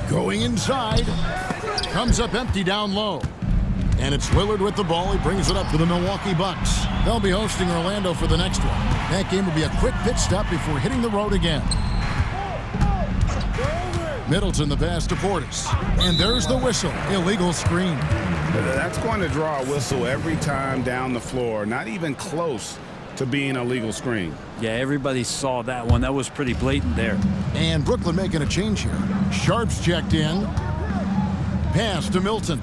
Going inside. Comes up empty down low. And it's Lillard with the ball. He brings it up to the Milwaukee Bucks. They'll be hosting Orlando for the next one. That game will be a quick pit stop before hitting the road again. Middleton the pass to Portis. And there's the whistle. Illegal screen. That's going to draw a whistle every time down the floor. Not even close to being a legal screen. Yeah, everybody saw that one. That was pretty blatant there. And Brooklyn making a change here. Sharp's checked in. Pass to Milton.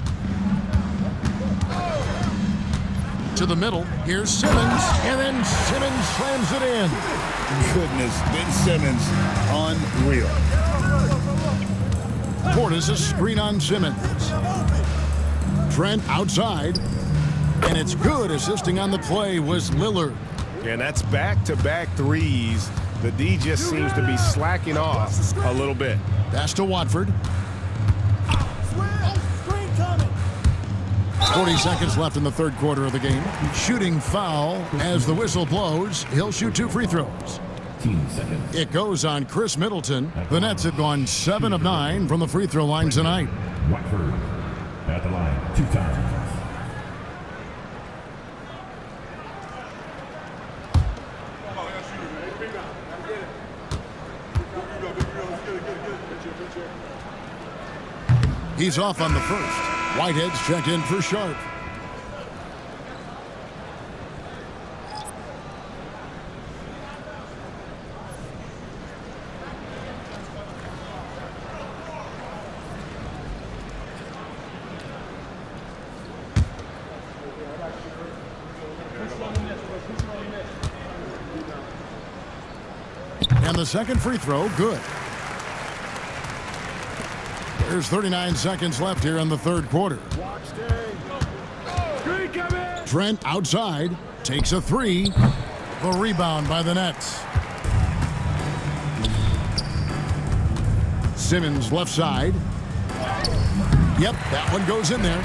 To the middle. Here's Simmons. And then Simmons slams it in. Goodness, Ben Simmons, unreal. Portis a screen on Simmons. Trent outside. And it's good. Assisting on the play was Lillard. And that's back-to-back threes. The D just seems to be slacking off a little bit. Pass to Watford. 40 seconds left in the third quarter of the game. Shooting foul as the whistle blows. He'll shoot 2 free throws. It goes on Chris Middleton. The Nets have gone 7 of 9 from the free throw line tonight. Watford at the line 2 times. He's off on the first. Whitehead's checked in for Sharp. And the second free throw, good. There's 39 seconds left here in the third quarter. Trent outside, takes a 3. The rebound by the Nets. Simmons left side. Yep, that one goes in there.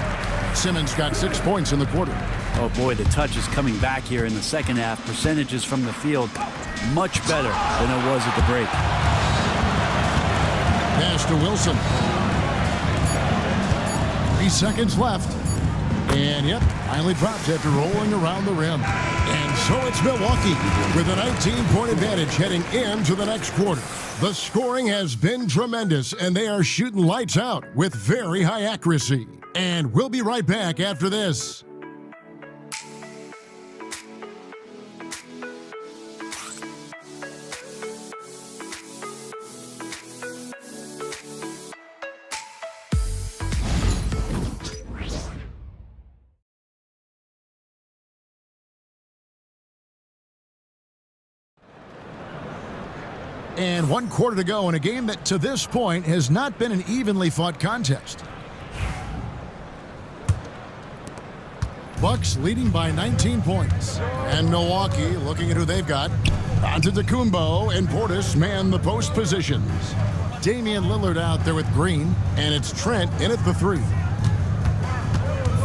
Simmons got 6 points in the quarter. Oh boy, the touch is coming back here in the second half. Percentages from the field much better than it was at the break. Pass to Wilson. 3 seconds left. And yep, finally drops after rolling around the rim. And so it's Milwaukee with a 19-point advantage heading into the next quarter. The scoring has been tremendous, and they are shooting lights out with very high accuracy. And we'll be right back after this. And 1 quarter to go in a game that to this point has not been an evenly fought contest. Bucks leading by 19 points. And Milwaukee looking at who they've got. Antetokounmpo and Portis man the post positions. Damian Lillard out there with Green. And it's Trent in at the 3.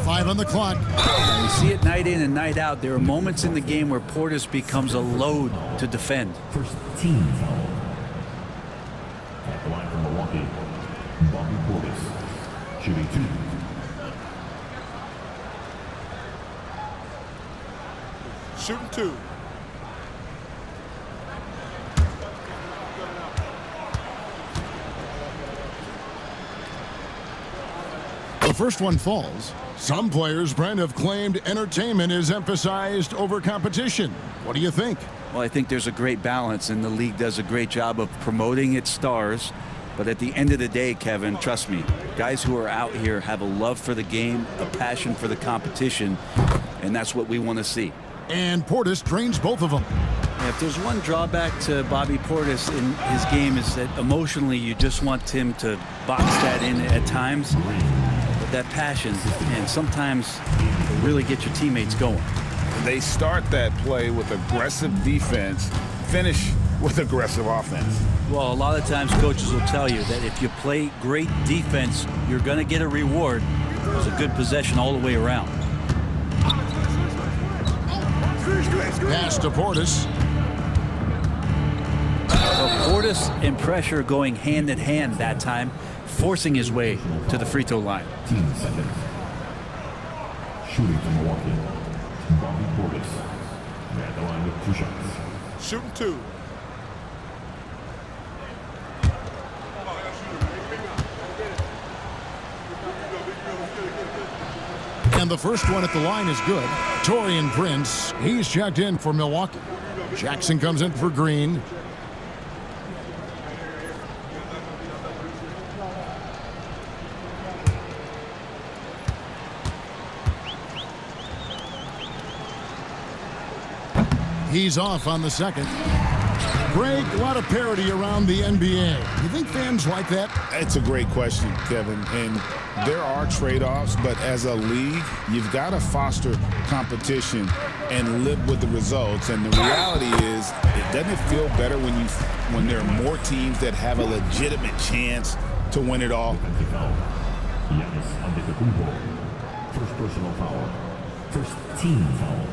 5 on the clock. And you see it night in and night out. There are moments in the game where Portis becomes a load to defend. First team foul. At the line from Milwaukee, Bobby Portis, shooting 2. Shooting 2. The first one falls. Some players, Brent, have claimed entertainment is emphasized over competition. What do you think? Well, I think there's a great balance, and the league does a great job of promoting its stars. But at the end of the day, Kevin, trust me, guys who are out here have a love for the game, a passion for the competition, and that's what we want to see. And Portis drains both of them. Yeah, if there's one drawback to Bobby Portis in his game is that emotionally you just want him to box that in at times. But that passion, and sometimes really get your teammates going. They start that play with aggressive defense, finish with aggressive offense. Well, a lot of times coaches will tell you that if you play great defense, you're going to get a reward. It was a good possession all the way around. Pass to Portis. Well, Portis and pressure going hand in hand that time, forcing his way to the free throw line. 15 seconds. Shooting from Milwaukee, Bobby Portis. At the line with 2 shots. Shooting 2. And the first one at the line is good. Taurean Prince, he's checked in for Milwaukee. Jackson comes in for Green. He's off on the second. Greg, a lot of parity around the NBA. You think fans like that? It's a great question, Kevin. And there are trade-offs, but as a league, you've got to foster competition and live with the results. And the reality is, doesn't it feel better when there are more teams that have a legitimate chance to win it all? Giannis Antetokounmpo. First personal foul. First team foul.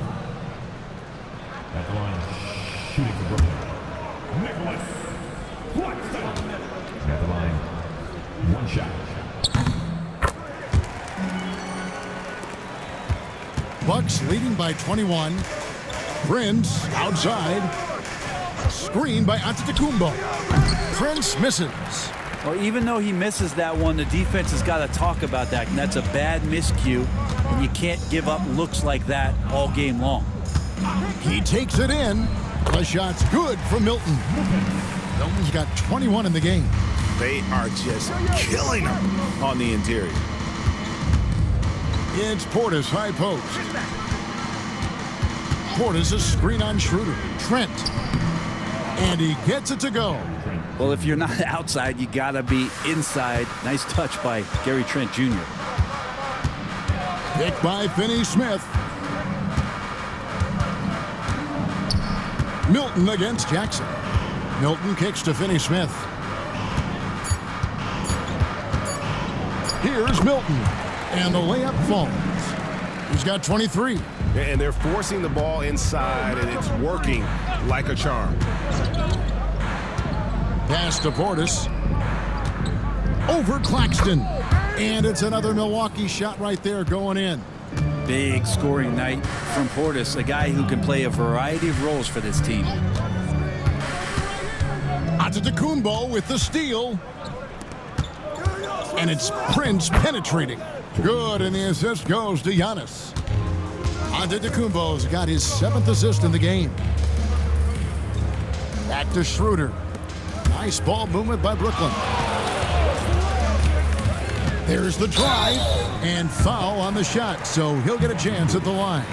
At the line, shooting for Brooklyn, Nicholas Claxton. At the line, 1 shot. Bucks leading by 21. Prince outside. Screen by Antetokounmpo. Prince misses. Well, even though he misses that one, the defense has got to talk about that, and that's a bad miscue, and you can't give up looks like that all game long. He takes it in. The shot's good for Milton. Milton's got 21 in the game. They are just killing him on the interior. It's Portis, high post. Portis a screen on Schroeder. Trent. And he gets it to go. Well, if you're not outside, you got to be inside. Nice touch by Gary Trent Jr. Picked by Finney-Smith. Milton against Jackson. Milton kicks to Finney-Smith. Here's Milton. And the layup falls. He's got 23. And they're forcing the ball inside, and it's working like a charm. Pass to Portis. Over Claxton. And it's another Milwaukee shot right there going in. Big scoring night from Portis, a guy who can play a variety of roles for this team. Antetokounmpo with the steal. And it's Prince penetrating. Good, and the assist goes to Giannis. Antetokounmpo's got his 7th assist in the game. Back to Schroeder. Nice ball movement by Brooklyn. There's the drive, and foul on the shot, so he'll get a chance at the line.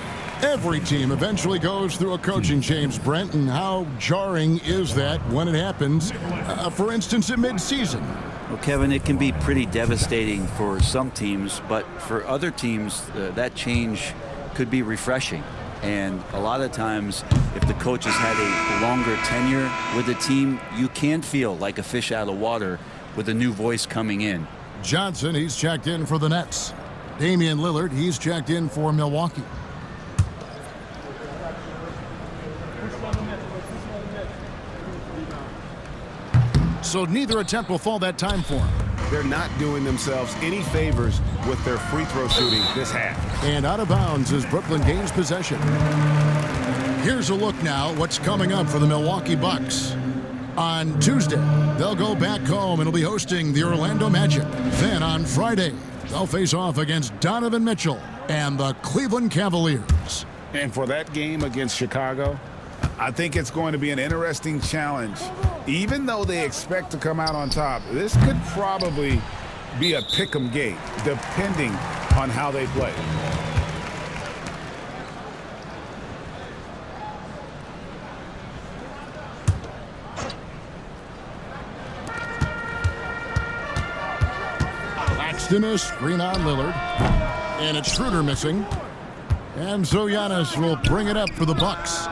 Every team eventually goes through a coaching change, Brent, and how jarring is that when it happens, for instance, at midseason? Well, Kevin, it can be pretty devastating for some teams, but for other teams, that change could be refreshing. And a lot of times, if the coach has had a longer tenure with the team, you can feel like a fish out of water with a new voice coming in. Johnson, he's checked in for the Nets. Damian Lillard, he's checked in for Milwaukee. So neither attempt will fall that time for him. They're not doing themselves any favors with their free throw shooting this half. And out of bounds as Brooklyn gains possession. Here's a look now what's coming up for the Milwaukee Bucks. On Tuesday, they'll go back home and will be hosting the Orlando Magic. Then on Friday, they'll face off against Donovan Mitchell and the Cleveland Cavaliers. And for that game against Chicago, I think it's going to be an interesting challenge. Even though they expect to come out on top, this could probably be a pick-em game, depending on how they play. Claxton is screen on Lillard. And it's Schroeder missing. And so Giannis will bring it up for the Bucks.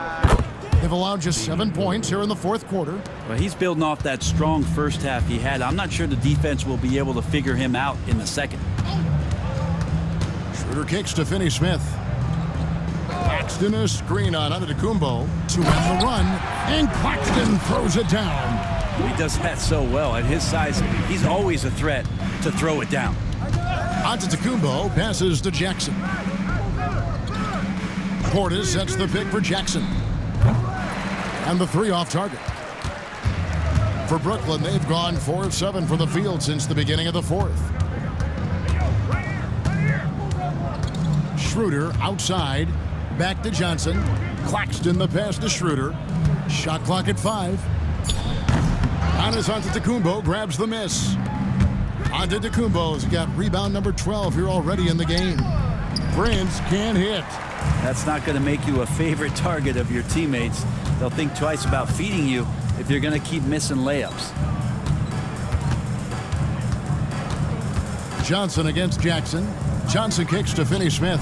They've allowed just 7 points here in the fourth quarter. Well, he's building off that strong first half he had. I'm not sure the defense will be able to figure him out in the second. Schroeder kicks to Finney-Smith. Claxton is screen on Antetokounmpo to have the run, and Claxton throws it down. He does that so well. At his size, he's always a threat to throw it down. Antetokounmpo passes to Jackson. Portis sets the pick for Jackson. And the three off target. For Brooklyn, they've gone 4 of 7 from the field since the beginning of the fourth. Schroeder outside. Back to Johnson. Claxton the pass to Schroeder. Shot clock at 5. Giannis Antetokounmpo grabs the miss. Antetokounmpo's got rebound number 12 here already in the game. Prince can't hit. That's not going to make you a favorite target of your teammates. They'll think twice about feeding you if you're going to keep missing layups. Johnson against Jackson. Johnson kicks to Finney-Smith.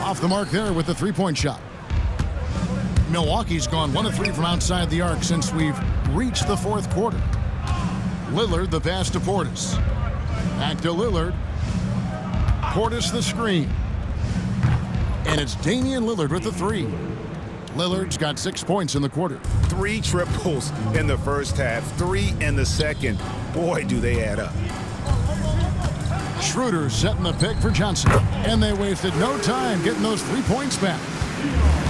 Off the mark there with the three-point shot. Milwaukee's gone 1 of 3 from outside the arc since we've reached the fourth quarter. Lillard the pass to Portis. Back to Lillard. Portis the screen. And it's Damian Lillard with the 3. Lillard's got 6 points in the quarter. 3 triples in the first half, 3 in the second. Boy, do they add up. Schroeder setting the pick for Johnson. And they wasted no time getting those 3 points back.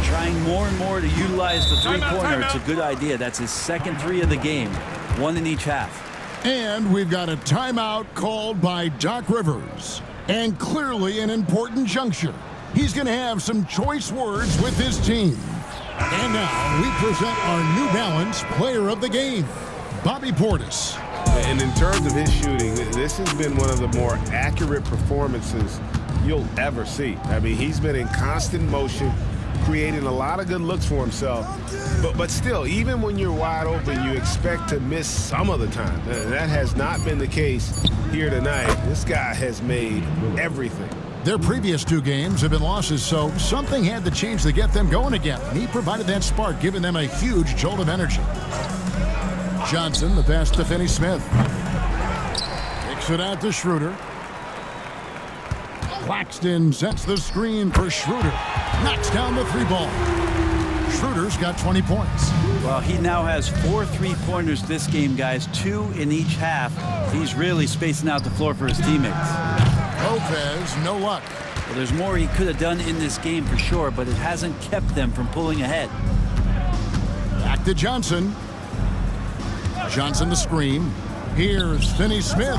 Trying more and more to utilize the three-pointer. It's a good idea. That's his second 3 of the game. 1 in each half. And we've got a timeout called by Doc Rivers. And clearly an important juncture. He's going to have some choice words with his team. And now we present our New Balance Player of the Game, Bobby Portis. And in terms of his shooting, this has been one of the more accurate performances you'll ever see. I mean, he's been in constant motion, creating a lot of good looks for himself. But still, even when you're wide open, you expect to miss some of the time. That has not been the case here tonight. This guy has made everything. Their previous 2 games have been losses, so something had to change to get them going again. He provided that spark, giving them a huge jolt of energy. Johnson, the pass to Finney-Smith. Kicks it out to Schroeder. Claxton sets the screen for Schroeder. Knocks down the 3-ball. Schroeder's got 20 points. Well, he now has 4 3-pointers this game, guys, 2 in each half. He's really spacing out the floor for his teammates. Lopez, no luck. Well, there's more he could have done in this game for sure, but it hasn't kept them from pulling ahead. Back to Johnson. Johnson the screen. Here's Finney-Smith.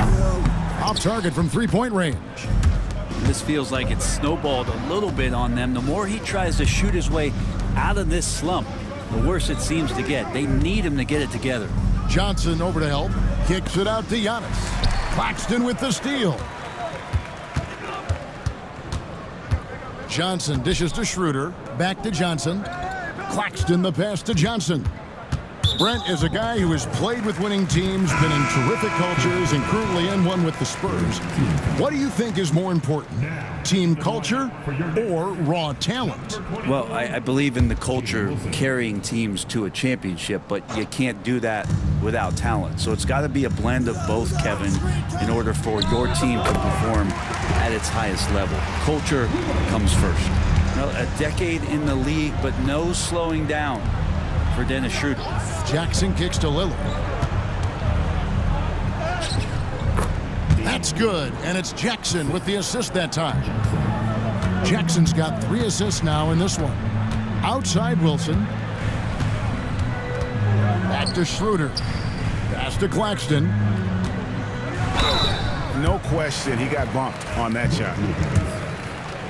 Off target from 3-point range. This feels like it's snowballed a little bit on them. The more he tries to shoot his way out of this slump, the worse it seems to get. They need him to get it together. Johnson over to help. Kicks it out to Giannis. Claxton with the steal. Johnson dishes to Schroeder. Back to Johnson. Claxton the pass to Johnson. Brent is a guy who has played with winning teams, been in terrific cultures, and currently in one with the Spurs. What do you think is more important, team culture or raw talent? Well, I believe in the culture carrying teams to a championship, but you can't do that without talent. So it's got to be a blend of both, Kevin, in order for your team to perform at its highest level. Culture comes first. A decade in the league, but no slowing down for Dennis Schroeder. Jackson kicks to Lillard. That's good, and it's Jackson with the assist that time. Jackson's got 3 assists now in this one. Outside Wilson. Back to Schroeder. Pass to Claxton. No question, he got bumped on that shot.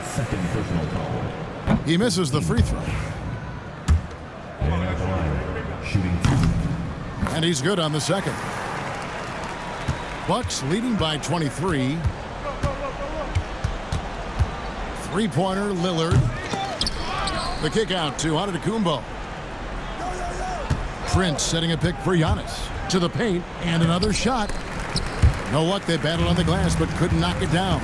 Second personal foul. He misses the free throw. Shooting. And he's good on the second. Bucks leading by 23. 3-pointer, Lillard. The kick out to Antetokounmpo. Prince setting a pick for Giannis. To the paint, and another shot. No luck, they battled on the glass, but couldn't knock it down.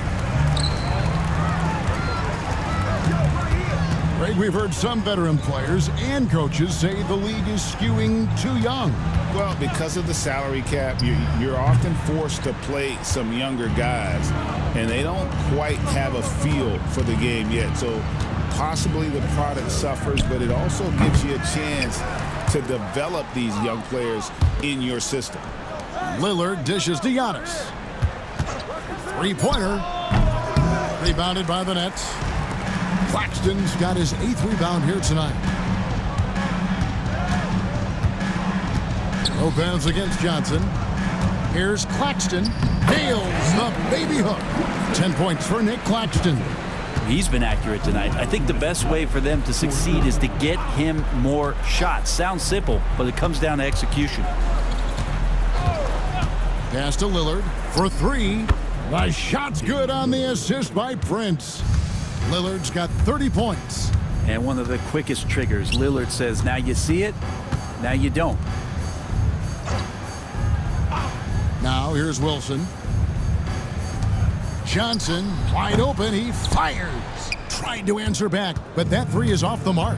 Greg, we've heard some veteran players and coaches say the league is skewing too young. Well, because of the salary cap, you're often forced to play some younger guys, and they don't quite have a feel for the game yet. So possibly the product suffers, but it also gives you a chance to develop these young players in your system. Lillard dishes to Giannis. 3-pointer. Rebounded by the Nets. Claxton's got his 8th rebound here tonight. Lopez against Johnson. Here's Claxton. Nails the baby hook. 10 points for Nick Claxton. He's been accurate tonight. I think the best way for them to succeed is to get him more shots. Sounds simple, but it comes down to execution. Pass to Lillard for 3. The shot's good on the assist by Prince. Lillard's got 30 points. And one of the quickest triggers. Lillard says, now you see it, now you don't. Now here's Wilson. Johnson wide open. He fires. Tried to answer back, but that 3 is off the mark.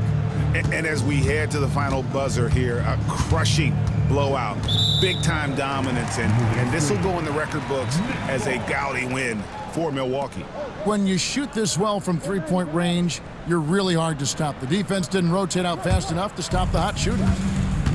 And as we head to the final buzzer here, a crushing blowout, big-time dominance, and this will go in the record books as a gaudy win for Milwaukee. When you shoot this well from 3-point range, you're really hard to stop. The defense didn't rotate out fast enough to stop the hot shooters.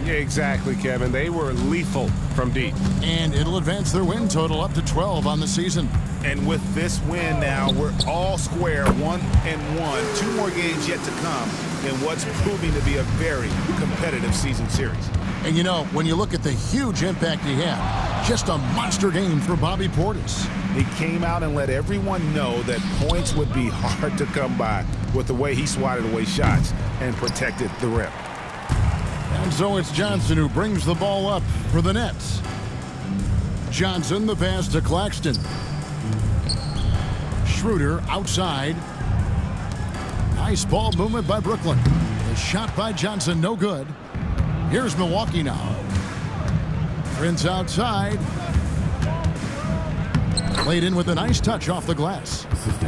Yeah, exactly, Kevin. They were lethal from deep. And it'll advance their win total up to 12 on the season. And with this win now, we're all square, 1-1. 2 more games yet to come in what's proving to be a very competitive season series. And you know, when you look at the huge impact he had, just a monster game for Bobby Portis. He came out and let everyone know that points would be hard to come by with the way he swatted away shots and protected the rim. And so it's Johnson who brings the ball up for the Nets. Johnson, the pass to Claxton. Schroeder outside. Nice ball movement by Brooklyn. The shot by Johnson, no good. Here's Milwaukee now. Prince outside. Played in with a nice touch off the glass.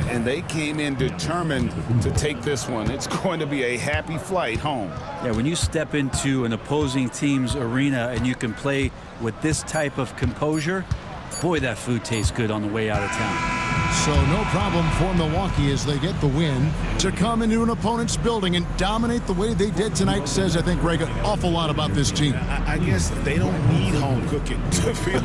And they came in determined to take this one. It's going to be a happy flight home. Yeah, when you step into an opposing team's arena and you can play with this type of composure, boy, that food tastes good on the way out of town. So no problem for Milwaukee as they get the win. To come into an opponent's building and dominate the way they did tonight says, I think, Greg, an awful lot about this team. I guess they don't need home cooking to feel